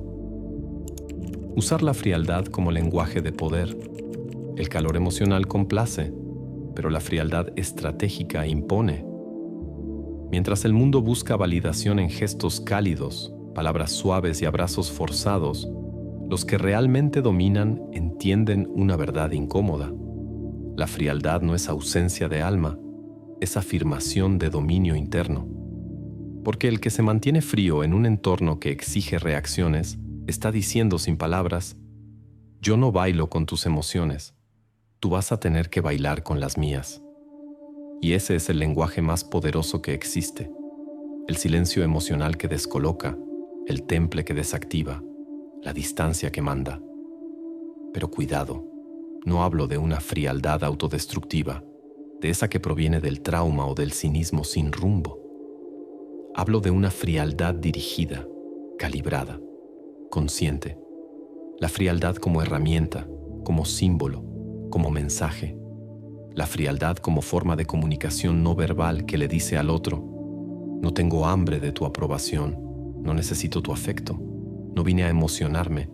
Usar la frialdad como lenguaje de poder. El calor emocional complace, pero la frialdad estratégica impone. Mientras el mundo busca validación en gestos cálidos, palabras suaves y abrazos forzados, los que realmente dominan entienden una verdad incómoda. La frialdad no es ausencia de alma, es afirmación de dominio interno. Porque el que se mantiene frío en un entorno que exige reacciones está diciendo sin palabras: yo no bailo con tus emociones, tú vas a tener que bailar con las mías. Y ese es el lenguaje más poderoso que existe, el silencio emocional que descoloca, el temple que desactiva, la distancia que manda. Pero cuidado, no hablo de una frialdad autodestructiva, de esa que proviene del trauma o del cinismo sin rumbo. Hablo de una frialdad dirigida, calibrada, consciente, La frialdad como herramienta, como símbolo, como mensaje. La frialdad como forma de comunicación no verbal que le dice al otro: no tengo hambre de tu aprobación, no necesito tu afecto, no vine a emocionarme,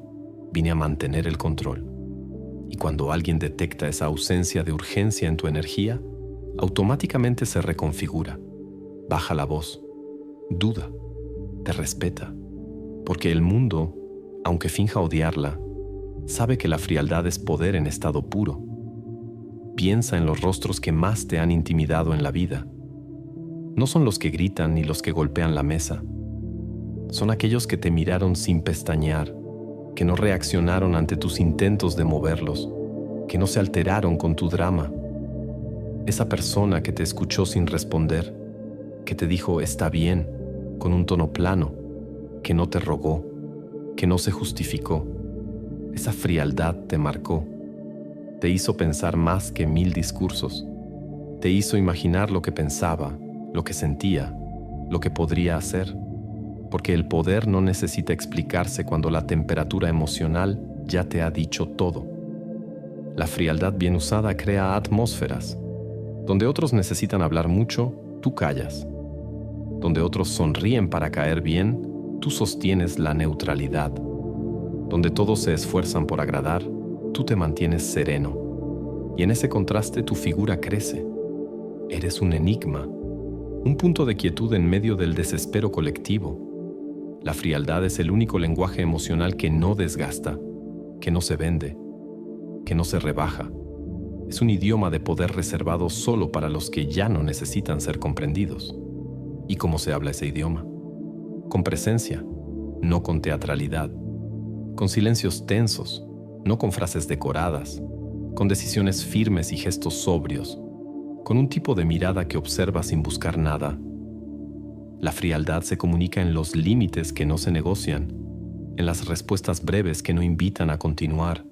vine a mantener el control. Y cuando alguien detecta esa ausencia de urgencia en tu energía, automáticamente se reconfigura, baja la voz, duda, te respeta, porque el mundo, aunque finja odiarla, sabe que la frialdad es poder en estado puro. Piensa en los rostros que más te han intimidado en la vida. No son los que gritan ni los que golpean la mesa. Son aquellos que te miraron sin pestañear, que no reaccionaron ante tus intentos de moverlos, que no se alteraron con tu drama. Esa persona que te escuchó sin responder, que te dijo está bien, con un tono plano, que no te rogó, que no se justificó. Esa frialdad te marcó, te hizo pensar más que 1000 discursos, te hizo imaginar lo que pensaba, lo que sentía, lo que podría hacer, porque el poder no necesita explicarse cuando la temperatura emocional ya te ha dicho todo. La frialdad bien usada crea atmósferas. Donde otros necesitan hablar mucho, tú callas. Donde otros sonríen para caer bien, tú sostienes la neutralidad. Donde todos se esfuerzan por agradar, tú te mantienes sereno. Y en ese contraste tu figura crece. Eres un enigma, un punto de quietud en medio del desespero colectivo. La frialdad es el único lenguaje emocional que no desgasta, que no se vende, que no se rebaja. Es un idioma de poder reservado solo para los que ya no necesitan ser comprendidos. ¿Y cómo se habla ese idioma? Con presencia, no con teatralidad. Con silencios tensos, no con frases decoradas. Con decisiones firmes y gestos sobrios. Con un tipo de mirada que observa sin buscar nada. La frialdad se comunica en los límites que no se negocian, en las respuestas breves que no invitan a continuar,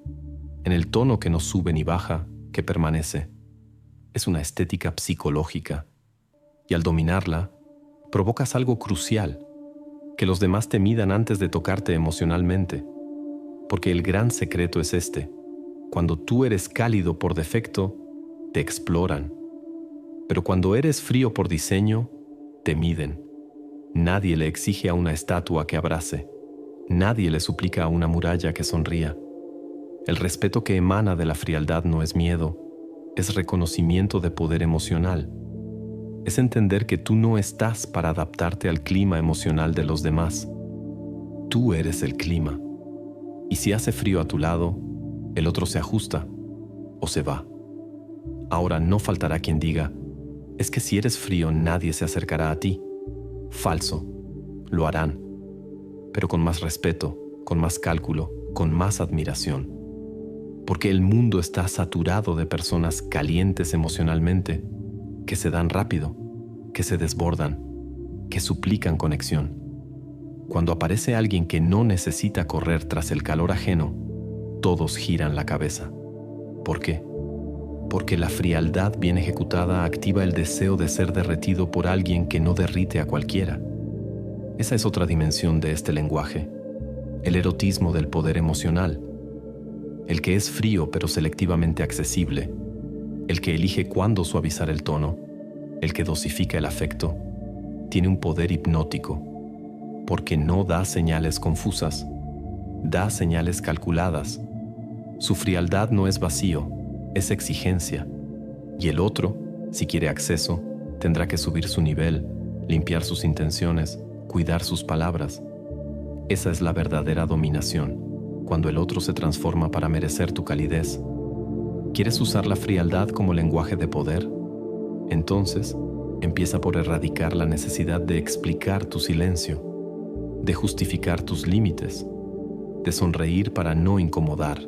en el tono que no sube ni baja, que permanece. Es una estética psicológica, y al dominarla, provocas algo crucial, que los demás te midan antes de tocarte emocionalmente, porque el gran secreto es este: cuando tú eres cálido por defecto, te exploran, pero cuando eres frío por diseño, te miden. Nadie le exige a una estatua que abrace, nadie le suplica a una muralla que sonría. El respeto que emana de la frialdad no es miedo, es reconocimiento de poder emocional. Es entender que tú no estás para adaptarte al clima emocional de los demás. Tú eres el clima. Y si hace frío a tu lado, el otro se ajusta o se va. Ahora no faltará quien diga: es que si eres frío nadie se acercará a ti. Falso. Lo harán, pero con más respeto, con más cálculo, con más admiración. Porque el mundo está saturado de personas calientes emocionalmente, que se dan rápido, que se desbordan, que suplican conexión. Cuando aparece alguien que no necesita correr tras el calor ajeno, todos giran la cabeza. ¿Por qué? Porque la frialdad bien ejecutada activa el deseo de ser derretido por alguien que no derrite a cualquiera. Esa es otra dimensión de este lenguaje, el erotismo del poder emocional. El que es frío pero selectivamente accesible, el que elige cuándo suavizar el tono, el que dosifica el afecto, tiene un poder hipnótico, porque no da señales confusas, da señales calculadas. Su frialdad no es vacío, es exigencia, y el otro, si quiere acceso, tendrá que subir su nivel, limpiar sus intenciones, cuidar sus palabras. Esa es la verdadera dominación, cuando el otro se transforma para merecer tu calidez. ¿Quieres usar la frialdad como lenguaje de poder? Entonces, empieza por erradicar la necesidad de explicar tu silencio, de justificar tus límites, de sonreír para no incomodar.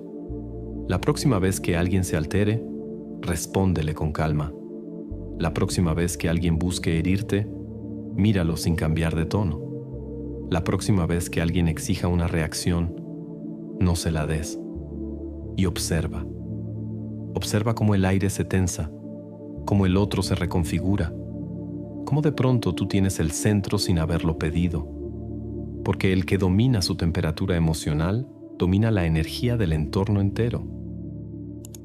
La próxima vez que alguien se altere, respóndele con calma. La próxima vez que alguien busque herirte, míralo sin cambiar de tono. La próxima vez que alguien exija una reacción, no se la des. Y observa. Observa cómo el aire se tensa, cómo el otro se reconfigura, cómo de pronto tú tienes el centro sin haberlo pedido. Porque el que domina su temperatura emocional domina la energía del entorno entero.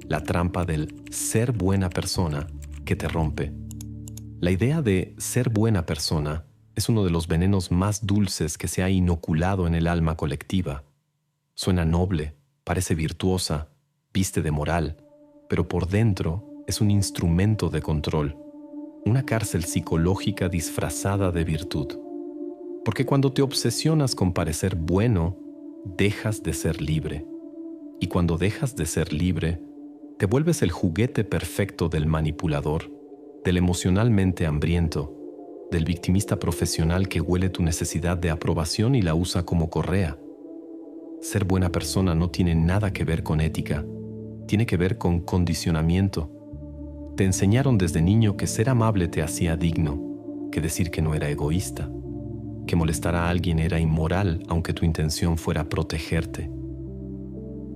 La trampa del ser buena persona que te rompe. La idea de ser buena persona es uno de los venenos más dulces que se ha inoculado en el alma colectiva. Suena noble, parece virtuosa, viste de moral, pero por dentro es un instrumento de control, una cárcel psicológica disfrazada de virtud. Porque cuando te obsesionas con parecer bueno, dejas de ser libre. Y cuando dejas de ser libre, te vuelves el juguete perfecto del manipulador, del emocionalmente hambriento, del victimista profesional que huele tu necesidad de aprobación y la usa como correa. Ser buena persona no tiene nada que ver con ética, tiene que ver con condicionamiento. Te enseñaron desde niño que ser amable te hacía digno, que decir que no era egoísta, que molestar a alguien era inmoral aunque tu intención fuera protegerte.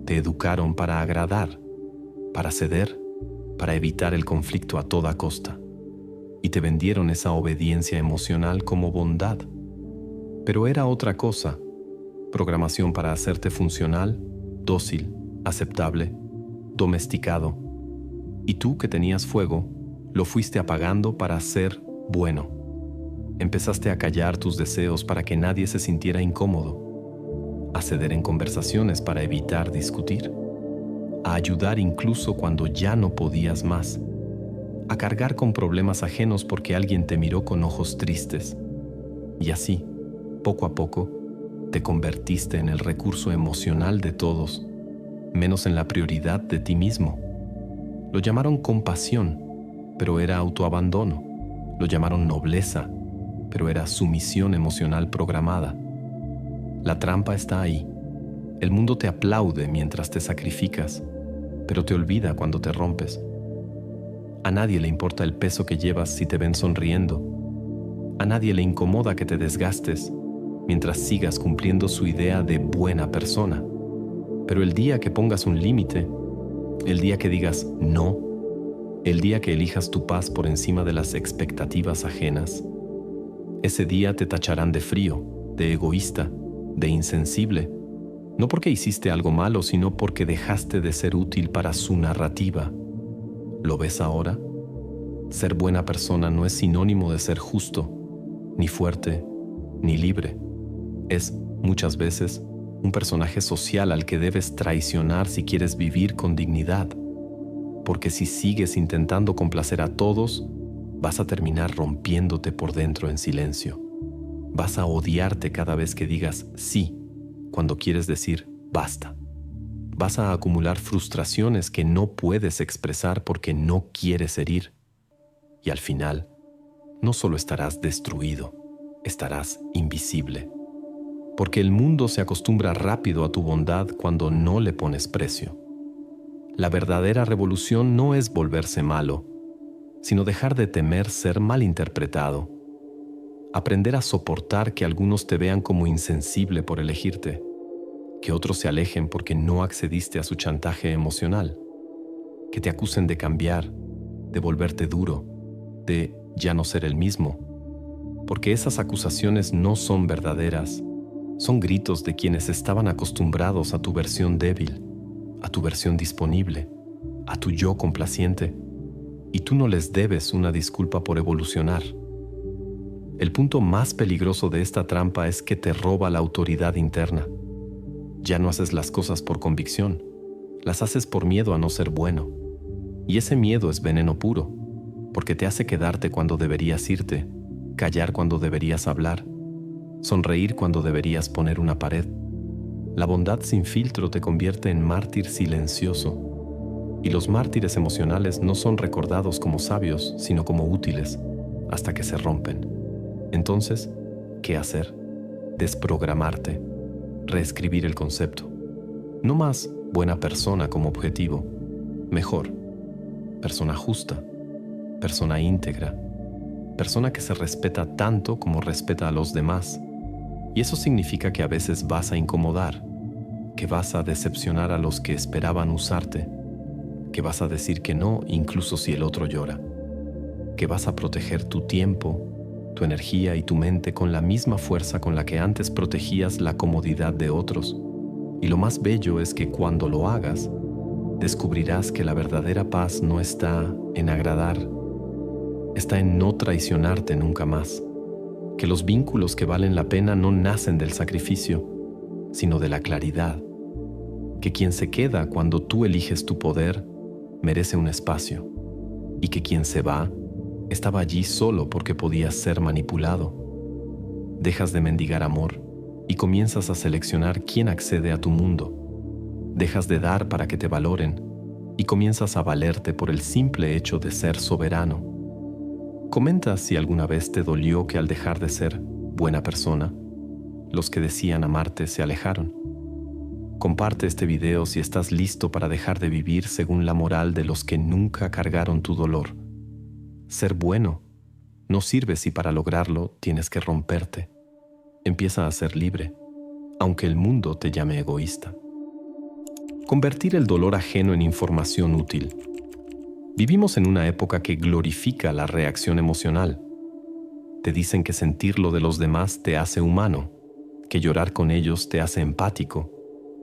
Te educaron para agradar, para ceder, para evitar el conflicto a toda costa. Y te vendieron esa obediencia emocional como bondad. Pero era otra cosa, programación para hacerte funcional, dócil, aceptable, domesticado. Y tú que tenías fuego, lo fuiste apagando para ser bueno. Empezaste a callar tus deseos para que nadie se sintiera incómodo, a ceder en conversaciones para evitar discutir, a ayudar incluso cuando ya no podías más, a cargar con problemas ajenos porque alguien te miró con ojos tristes. Y así, poco a poco, te convertiste en el recurso emocional de todos, menos en la prioridad de ti mismo. Lo llamaron compasión, pero era autoabandono. Lo llamaron nobleza, pero era sumisión emocional programada. La trampa está ahí. El mundo te aplaude mientras te sacrificas, pero te olvida cuando te rompes. A nadie le importa el peso que llevas si te ven sonriendo. A nadie le incomoda que te desgastes mientras sigas cumpliendo su idea de buena persona. Pero el día que pongas un límite, el día que digas no, el día que elijas tu paz por encima de las expectativas ajenas, ese día te tacharán de frío, de egoísta, de insensible, no porque hiciste algo malo, sino porque dejaste de ser útil para su narrativa. ¿Lo ves ahora? Ser buena persona no es sinónimo de ser justo, ni fuerte, ni libre. Es, muchas veces, un personaje social al que debes traicionar si quieres vivir con dignidad. Porque si sigues intentando complacer a todos, vas a terminar rompiéndote por dentro en silencio. Vas a odiarte cada vez que digas sí, cuando quieres decir basta. Vas a acumular frustraciones que no puedes expresar porque no quieres herir. Y al final, no solo estarás destruido, estarás invisible. Porque el mundo se acostumbra rápido a tu bondad cuando no le pones precio. La verdadera revolución no es volverse malo, sino dejar de temer ser malinterpretado. Aprender a soportar que algunos te vean como insensible por elegirte, que otros se alejen porque no accediste a su chantaje emocional, que te acusen de cambiar, de volverte duro, de ya no ser el mismo, porque esas acusaciones no son verdaderas, son gritos de quienes estaban acostumbrados a tu versión débil, a tu versión disponible, a tu yo complaciente, y tú no les debes una disculpa por evolucionar. El punto más peligroso de esta trampa es que te roba la autoridad interna. Ya no haces las cosas por convicción, las haces por miedo a no ser bueno. Y ese miedo es veneno puro, porque te hace quedarte cuando deberías irte, callar cuando deberías hablar, sonreír cuando deberías poner una pared. La bondad sin filtro te convierte en mártir silencioso, y los mártires emocionales no son recordados como sabios, sino como útiles, hasta que se rompen. Entonces, ¿qué hacer? Desprogramarte, reescribir el concepto. No más buena persona como objetivo, mejor, persona justa, persona íntegra, persona que se respeta tanto como respeta a los demás. Y eso significa que a veces vas a incomodar, que vas a decepcionar a los que esperaban usarte, que vas a decir que no incluso si el otro llora, que vas a proteger tu tiempo, tu energía y tu mente con la misma fuerza con la que antes protegías la comodidad de otros, Y lo más bello es que cuando lo hagas, descubrirás que la verdadera paz no está en agradar, está en no traicionarte nunca más, que los vínculos que valen la pena no nacen del sacrificio, sino de la claridad, que quien se queda cuando tú eliges tu poder merece un espacio, y que quien se va estaba allí solo porque podía ser manipulado. Dejas de mendigar amor y comienzas a seleccionar quién accede a tu mundo. Dejas de dar para que te valoren y comienzas a valerte por el simple hecho de ser soberano. Comenta si alguna vez te dolió que al dejar de ser buena persona, los que decían amarte se alejaron. Comparte este video si estás listo para dejar de vivir según la moral de los que nunca cargaron tu dolor. Ser bueno no sirve si para lograrlo tienes que romperte. Empieza a ser libre, aunque el mundo te llame egoísta. Convertir el dolor ajeno en información útil. Vivimos en una época que glorifica la reacción emocional. Te dicen que sentir lo de los demás te hace humano, que llorar con ellos te hace empático,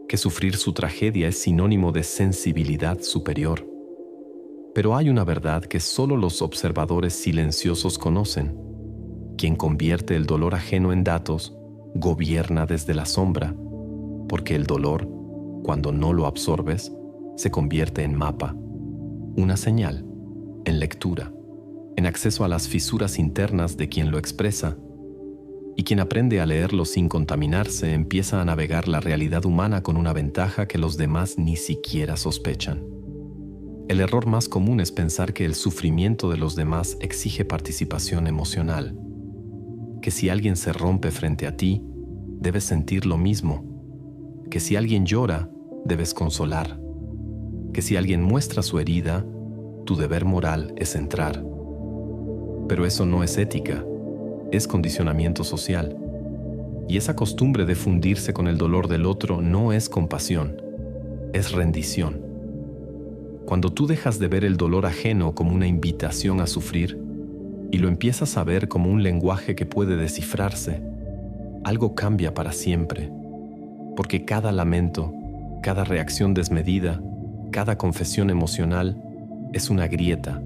que sufrir su tragedia es sinónimo de sensibilidad superior. Pero hay una verdad que solo los observadores silenciosos conocen. Quien convierte el dolor ajeno en datos, gobierna desde la sombra, porque el dolor, cuando no lo absorbes, se convierte en mapa, una señal, en lectura, en acceso a las fisuras internas de quien lo expresa. Y quien aprende a leerlo sin contaminarse empieza a navegar la realidad humana con una ventaja que los demás ni siquiera sospechan. El error más común es pensar que el sufrimiento de los demás exige participación emocional, que si alguien se rompe frente a ti, debes sentir lo mismo, que si alguien llora, debes consolar, que si alguien muestra su herida, tu deber moral es entrar. Pero eso no es ética, es condicionamiento social. Y esa costumbre de fundirse con el dolor del otro no es compasión, es rendición. Cuando tú dejas de ver el dolor ajeno como una invitación a sufrir y lo empiezas a ver como un lenguaje que puede descifrarse, algo cambia para siempre, porque cada lamento, cada reacción desmedida, cada confesión emocional es una grieta,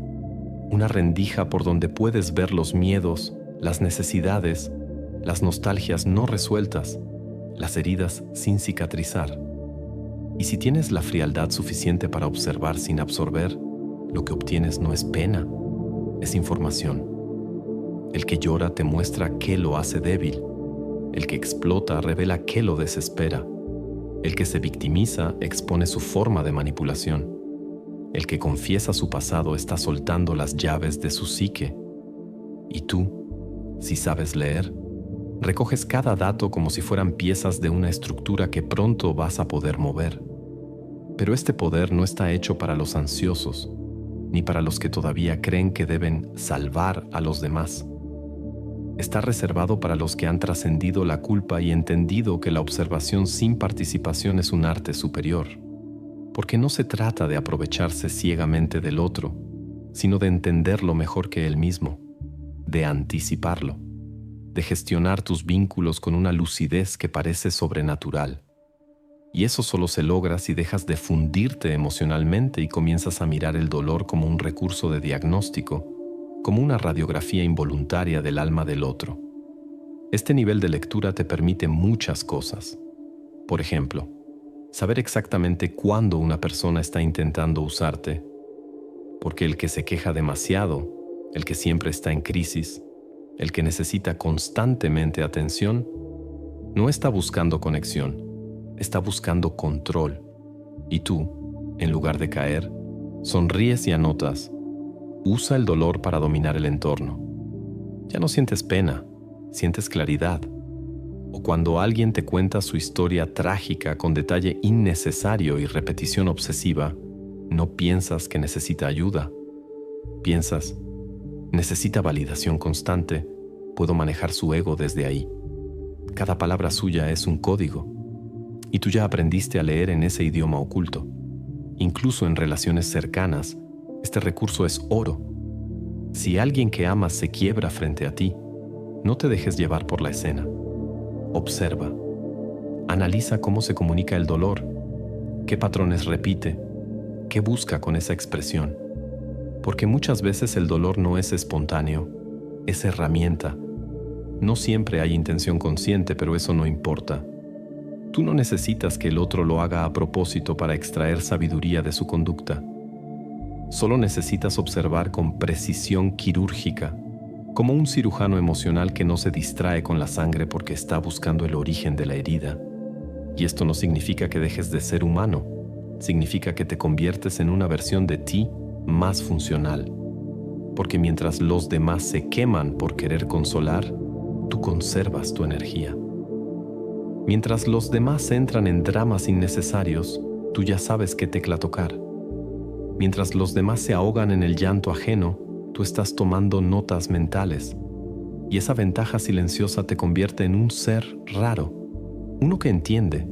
una rendija por donde puedes ver los miedos, las necesidades, las nostalgias no resueltas, las heridas sin cicatrizar. Y si tienes la frialdad suficiente para observar sin absorber, lo que obtienes no es pena, es información. El que llora te muestra qué lo hace débil. El que explota revela qué lo desespera. El que se victimiza expone su forma de manipulación. El que confiesa su pasado está soltando las llaves de su psique. Y tú, si sabes leer, recoges cada dato como si fueran piezas de una estructura que pronto vas a poder mover. Pero este poder no está hecho para los ansiosos, ni para los que todavía creen que deben salvar a los demás. Está reservado para los que han trascendido la culpa y entendido que la observación sin participación es un arte superior, porque no se trata de aprovecharse ciegamente del otro, sino de entenderlo mejor que él mismo, de anticiparlo, de gestionar tus vínculos con una lucidez que parece sobrenatural. Y eso solo se logra si dejas de fundirte emocionalmente y comienzas a mirar el dolor como un recurso de diagnóstico, como una radiografía involuntaria del alma del otro. Este nivel de lectura te permite muchas cosas. Por ejemplo, saber exactamente cuándo una persona está intentando usarte, porque el que se queja demasiado, el que siempre está en crisis, el que necesita constantemente atención, no está buscando conexión, está buscando control. Y tú, en lugar de caer, sonríes y anotas. Usa el dolor para dominar el entorno. Ya no sientes pena, sientes claridad. O cuando alguien te cuenta su historia trágica con detalle innecesario y repetición obsesiva, no piensas que necesita ayuda. Piensas, necesita validación constante, puedo manejar su ego desde ahí. Cada palabra suya es un código. Y tú ya aprendiste a leer en ese idioma oculto. Incluso en relaciones cercanas, este recurso es oro. Si alguien que amas se quiebra frente a ti, no te dejes llevar por la escena. Observa. Analiza cómo se comunica el dolor, qué patrones repite, qué busca con esa expresión. Porque muchas veces el dolor no es espontáneo, es herramienta. No siempre hay intención consciente, pero eso no importa. Tú no necesitas que el otro lo haga a propósito para extraer sabiduría de su conducta. Solo necesitas observar con precisión quirúrgica, como un cirujano emocional que no se distrae con la sangre porque está buscando el origen de la herida. Y esto no significa que dejes de ser humano, significa que te conviertes en una versión de ti más funcional. Porque mientras los demás se queman por querer consolar, tú conservas tu energía. Mientras los demás entran en dramas innecesarios, tú ya sabes qué tecla tocar. Mientras los demás se ahogan en el llanto ajeno, tú estás tomando notas mentales. Y esa ventaja silenciosa te convierte en un ser raro. Uno que entiende,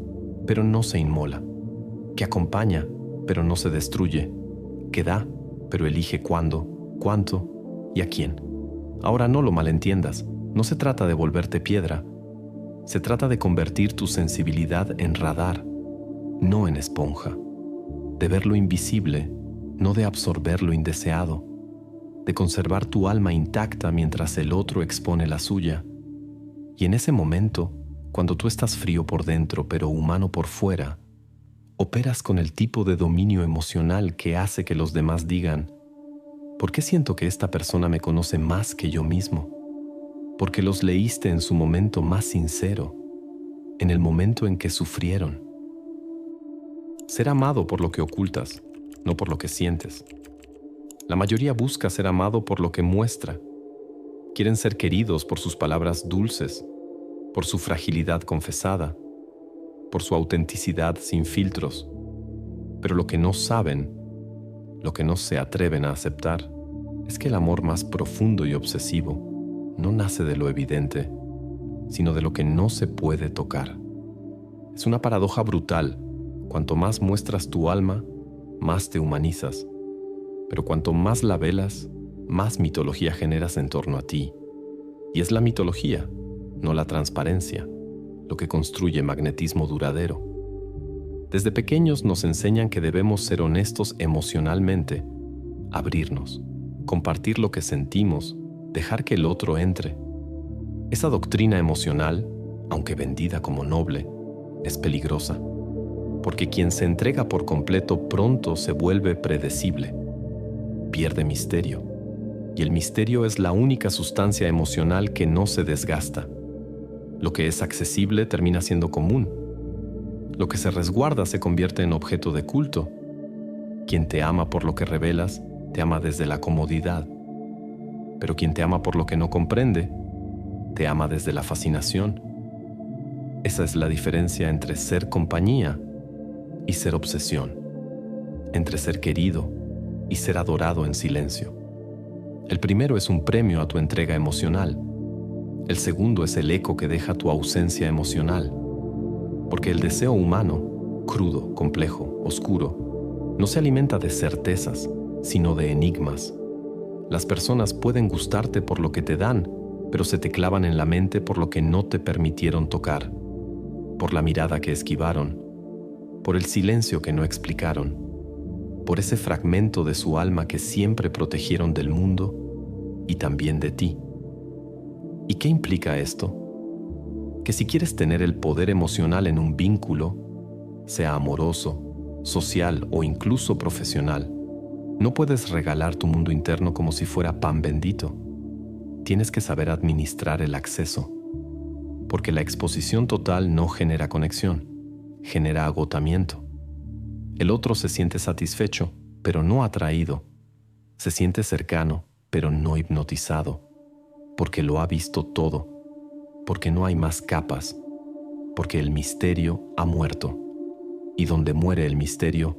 pero no se inmola. Que acompaña, pero no se destruye. Que da, pero elige cuándo, cuánto y a quién. Ahora no lo malentiendas. No se trata de volverte piedra. Se trata de convertir tu sensibilidad en radar, no en esponja. De ver lo invisible, no de absorber lo indeseado. De conservar tu alma intacta mientras el otro expone la suya. Y en ese momento, cuando tú estás frío por dentro pero humano por fuera, operas con el tipo de dominio emocional que hace que los demás digan: ¿por qué siento que esta persona me conoce más que yo mismo? Porque los leíste en su momento más sincero, en el momento en que sufrieron. Ser amado por lo que ocultas, no por lo que sientes. La mayoría busca ser amado por lo que muestra. Quieren ser queridos por sus palabras dulces, por su fragilidad confesada, por su autenticidad sin filtros. Pero lo que no saben, lo que no se atreven a aceptar, es que el amor más profundo y obsesivo no nace de lo evidente, sino de lo que no se puede tocar. Es una paradoja brutal. Cuanto más muestras tu alma, más te humanizas. Pero cuanto más la velas, más mitología generas en torno a ti. Y es la mitología, no la transparencia, lo que construye magnetismo duradero. Desde pequeños nos enseñan que debemos ser honestos emocionalmente, abrirnos, compartir lo que sentimos, dejar que el otro entre. Esa doctrina emocional, aunque vendida como noble, es peligrosa, porque quien se entrega por completo pronto se vuelve predecible, pierde misterio, y el misterio es la única sustancia emocional que no se desgasta. Lo que es accesible termina siendo común. Lo que se resguarda se convierte en objeto de culto. Quien te ama por lo que revelas, te ama desde la comodidad. Pero quien te ama por lo que no comprende, te ama desde la fascinación. Esa es la diferencia entre ser compañía y ser obsesión, entre ser querido y ser adorado en silencio. El primero es un premio a tu entrega emocional. El segundo es el eco que deja tu ausencia emocional. Porque el deseo humano, crudo, complejo, oscuro, no se alimenta de certezas, sino de enigmas. Las personas pueden gustarte por lo que te dan, pero se te clavan en la mente por lo que no te permitieron tocar, por la mirada que esquivaron, por el silencio que no explicaron, por ese fragmento de su alma que siempre protegieron del mundo y también de ti. ¿Y qué implica esto? Que si quieres tener el poder emocional en un vínculo, sea amoroso, social o incluso profesional, no puedes regalar tu mundo interno como si fuera pan bendito. Tienes que saber administrar el acceso, porque la exposición total no genera conexión, genera agotamiento. El otro se siente satisfecho, pero no atraído. Se siente cercano, pero no hipnotizado, porque lo ha visto todo, porque no hay más capas, porque el misterio ha muerto. Y donde muere el misterio,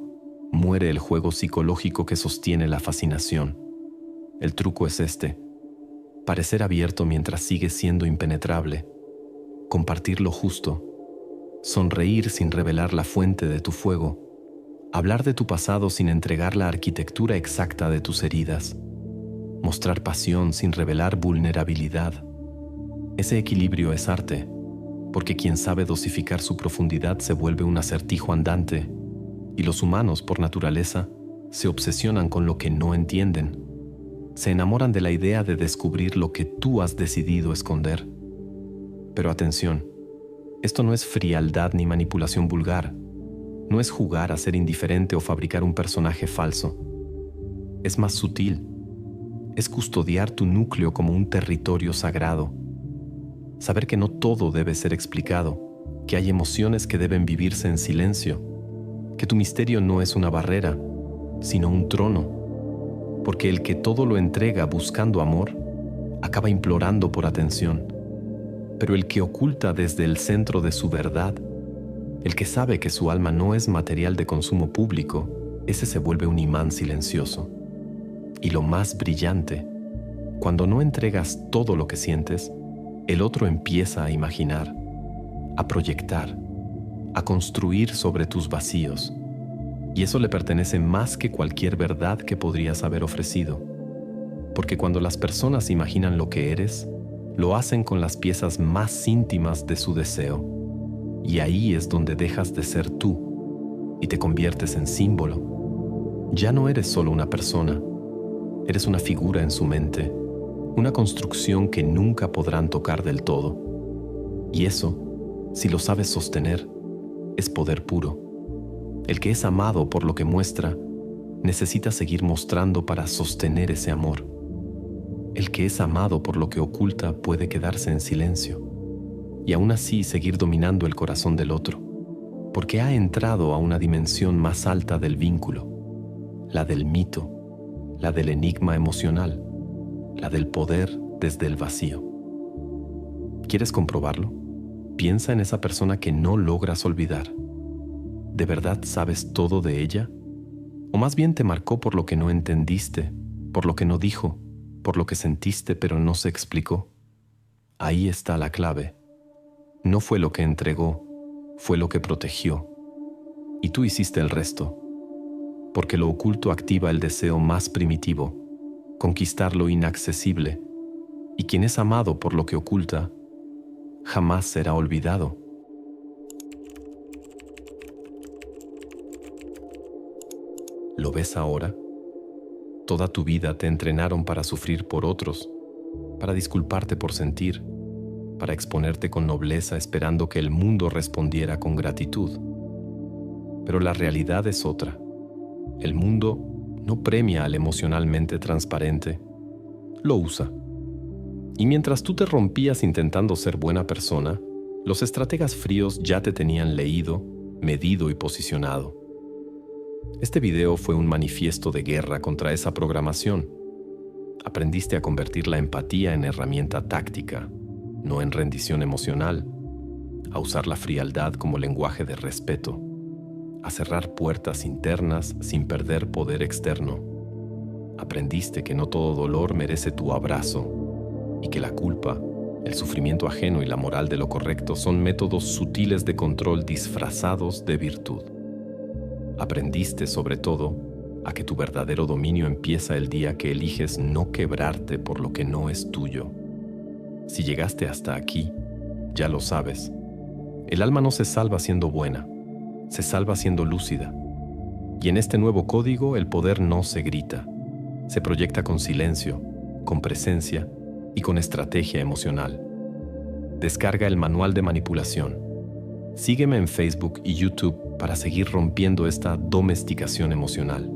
muere el juego psicológico que sostiene la fascinación. El truco es este: parecer abierto mientras sigues siendo impenetrable, compartir lo justo, sonreír sin revelar la fuente de tu fuego, hablar de tu pasado sin entregar la arquitectura exacta de tus heridas, mostrar pasión sin revelar vulnerabilidad. Ese equilibrio es arte, porque quien sabe dosificar su profundidad se vuelve un acertijo andante, y los humanos, por naturaleza, se obsesionan con lo que no entienden. Se enamoran de la idea de descubrir lo que tú has decidido esconder. Pero atención, esto no es frialdad ni manipulación vulgar. No es jugar a ser indiferente o fabricar un personaje falso. Es más sutil. Es custodiar tu núcleo como un territorio sagrado. Saber que no todo debe ser explicado, que hay emociones que deben vivirse en silencio, que tu misterio no es una barrera, sino un trono, porque el que todo lo entrega buscando amor, acaba implorando por atención. Pero el que oculta desde el centro de su verdad, el que sabe que su alma no es material de consumo público, ese se vuelve un imán silencioso. Y lo más brillante, cuando no entregas todo lo que sientes, el otro empieza a imaginar, a proyectar, a construir sobre tus vacíos. Y eso le pertenece más que cualquier verdad que podrías haber ofrecido. Porque cuando las personas imaginan lo que eres, lo hacen con las piezas más íntimas de su deseo. Y ahí es donde dejas de ser tú y te conviertes en símbolo. Ya no eres solo una persona, eres una figura en su mente, una construcción que nunca podrán tocar del todo. Y eso, si lo sabes sostener, es poder puro. El que es amado por lo que muestra, necesita seguir mostrando para sostener ese amor. El que es amado por lo que oculta puede quedarse en silencio y aún así seguir dominando el corazón del otro, porque ha entrado a una dimensión más alta del vínculo, la del mito, la del enigma emocional, la del poder desde el vacío. ¿Quieres comprobarlo? Piensa en esa persona que no logras olvidar. ¿De verdad sabes todo de ella? ¿O más bien te marcó por lo que no entendiste, por lo que no dijo, por lo que sentiste pero no se explicó? Ahí está la clave. No fue lo que entregó, fue lo que protegió. Y tú hiciste el resto. Porque lo oculto activa el deseo más primitivo, conquistar lo inaccesible, y quien es amado por lo que oculta, jamás será olvidado. ¿Lo ves ahora? Toda tu vida te entrenaron para sufrir por otros, para disculparte por sentir, para exponerte con nobleza esperando que el mundo respondiera con gratitud. Pero la realidad es otra. El mundo no premia al emocionalmente transparente, lo usa. Y mientras tú te rompías intentando ser buena persona, los estrategas fríos ya te tenían leído, medido y posicionado. Este video fue un manifiesto de guerra contra esa programación. Aprendiste a convertir la empatía en herramienta táctica, no en rendición emocional, a usar la frialdad como lenguaje de respeto, a cerrar puertas internas sin perder poder externo. Aprendiste que no todo dolor merece tu abrazo y que la culpa, el sufrimiento ajeno y la moral de lo correcto son métodos sutiles de control disfrazados de virtud. Aprendiste, sobre todo, a que tu verdadero dominio empieza el día que eliges no quebrarte por lo que no es tuyo. Si llegaste hasta aquí, ya lo sabes. El alma no se salva siendo buena, se salva siendo lúcida. Y en este nuevo código el poder no se grita, se proyecta con silencio, con presencia y con estrategia emocional. Descarga el manual de manipulación. Sígueme en Facebook y YouTube para seguir rompiendo esta domesticación emocional.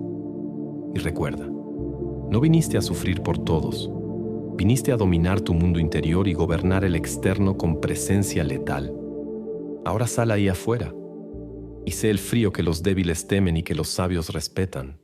Y recuerda, no viniste a sufrir por todos. Viniste a dominar tu mundo interior y gobernar el externo con presencia letal. Ahora sal ahí afuera y sé el frío que los débiles temen y que los sabios respetan.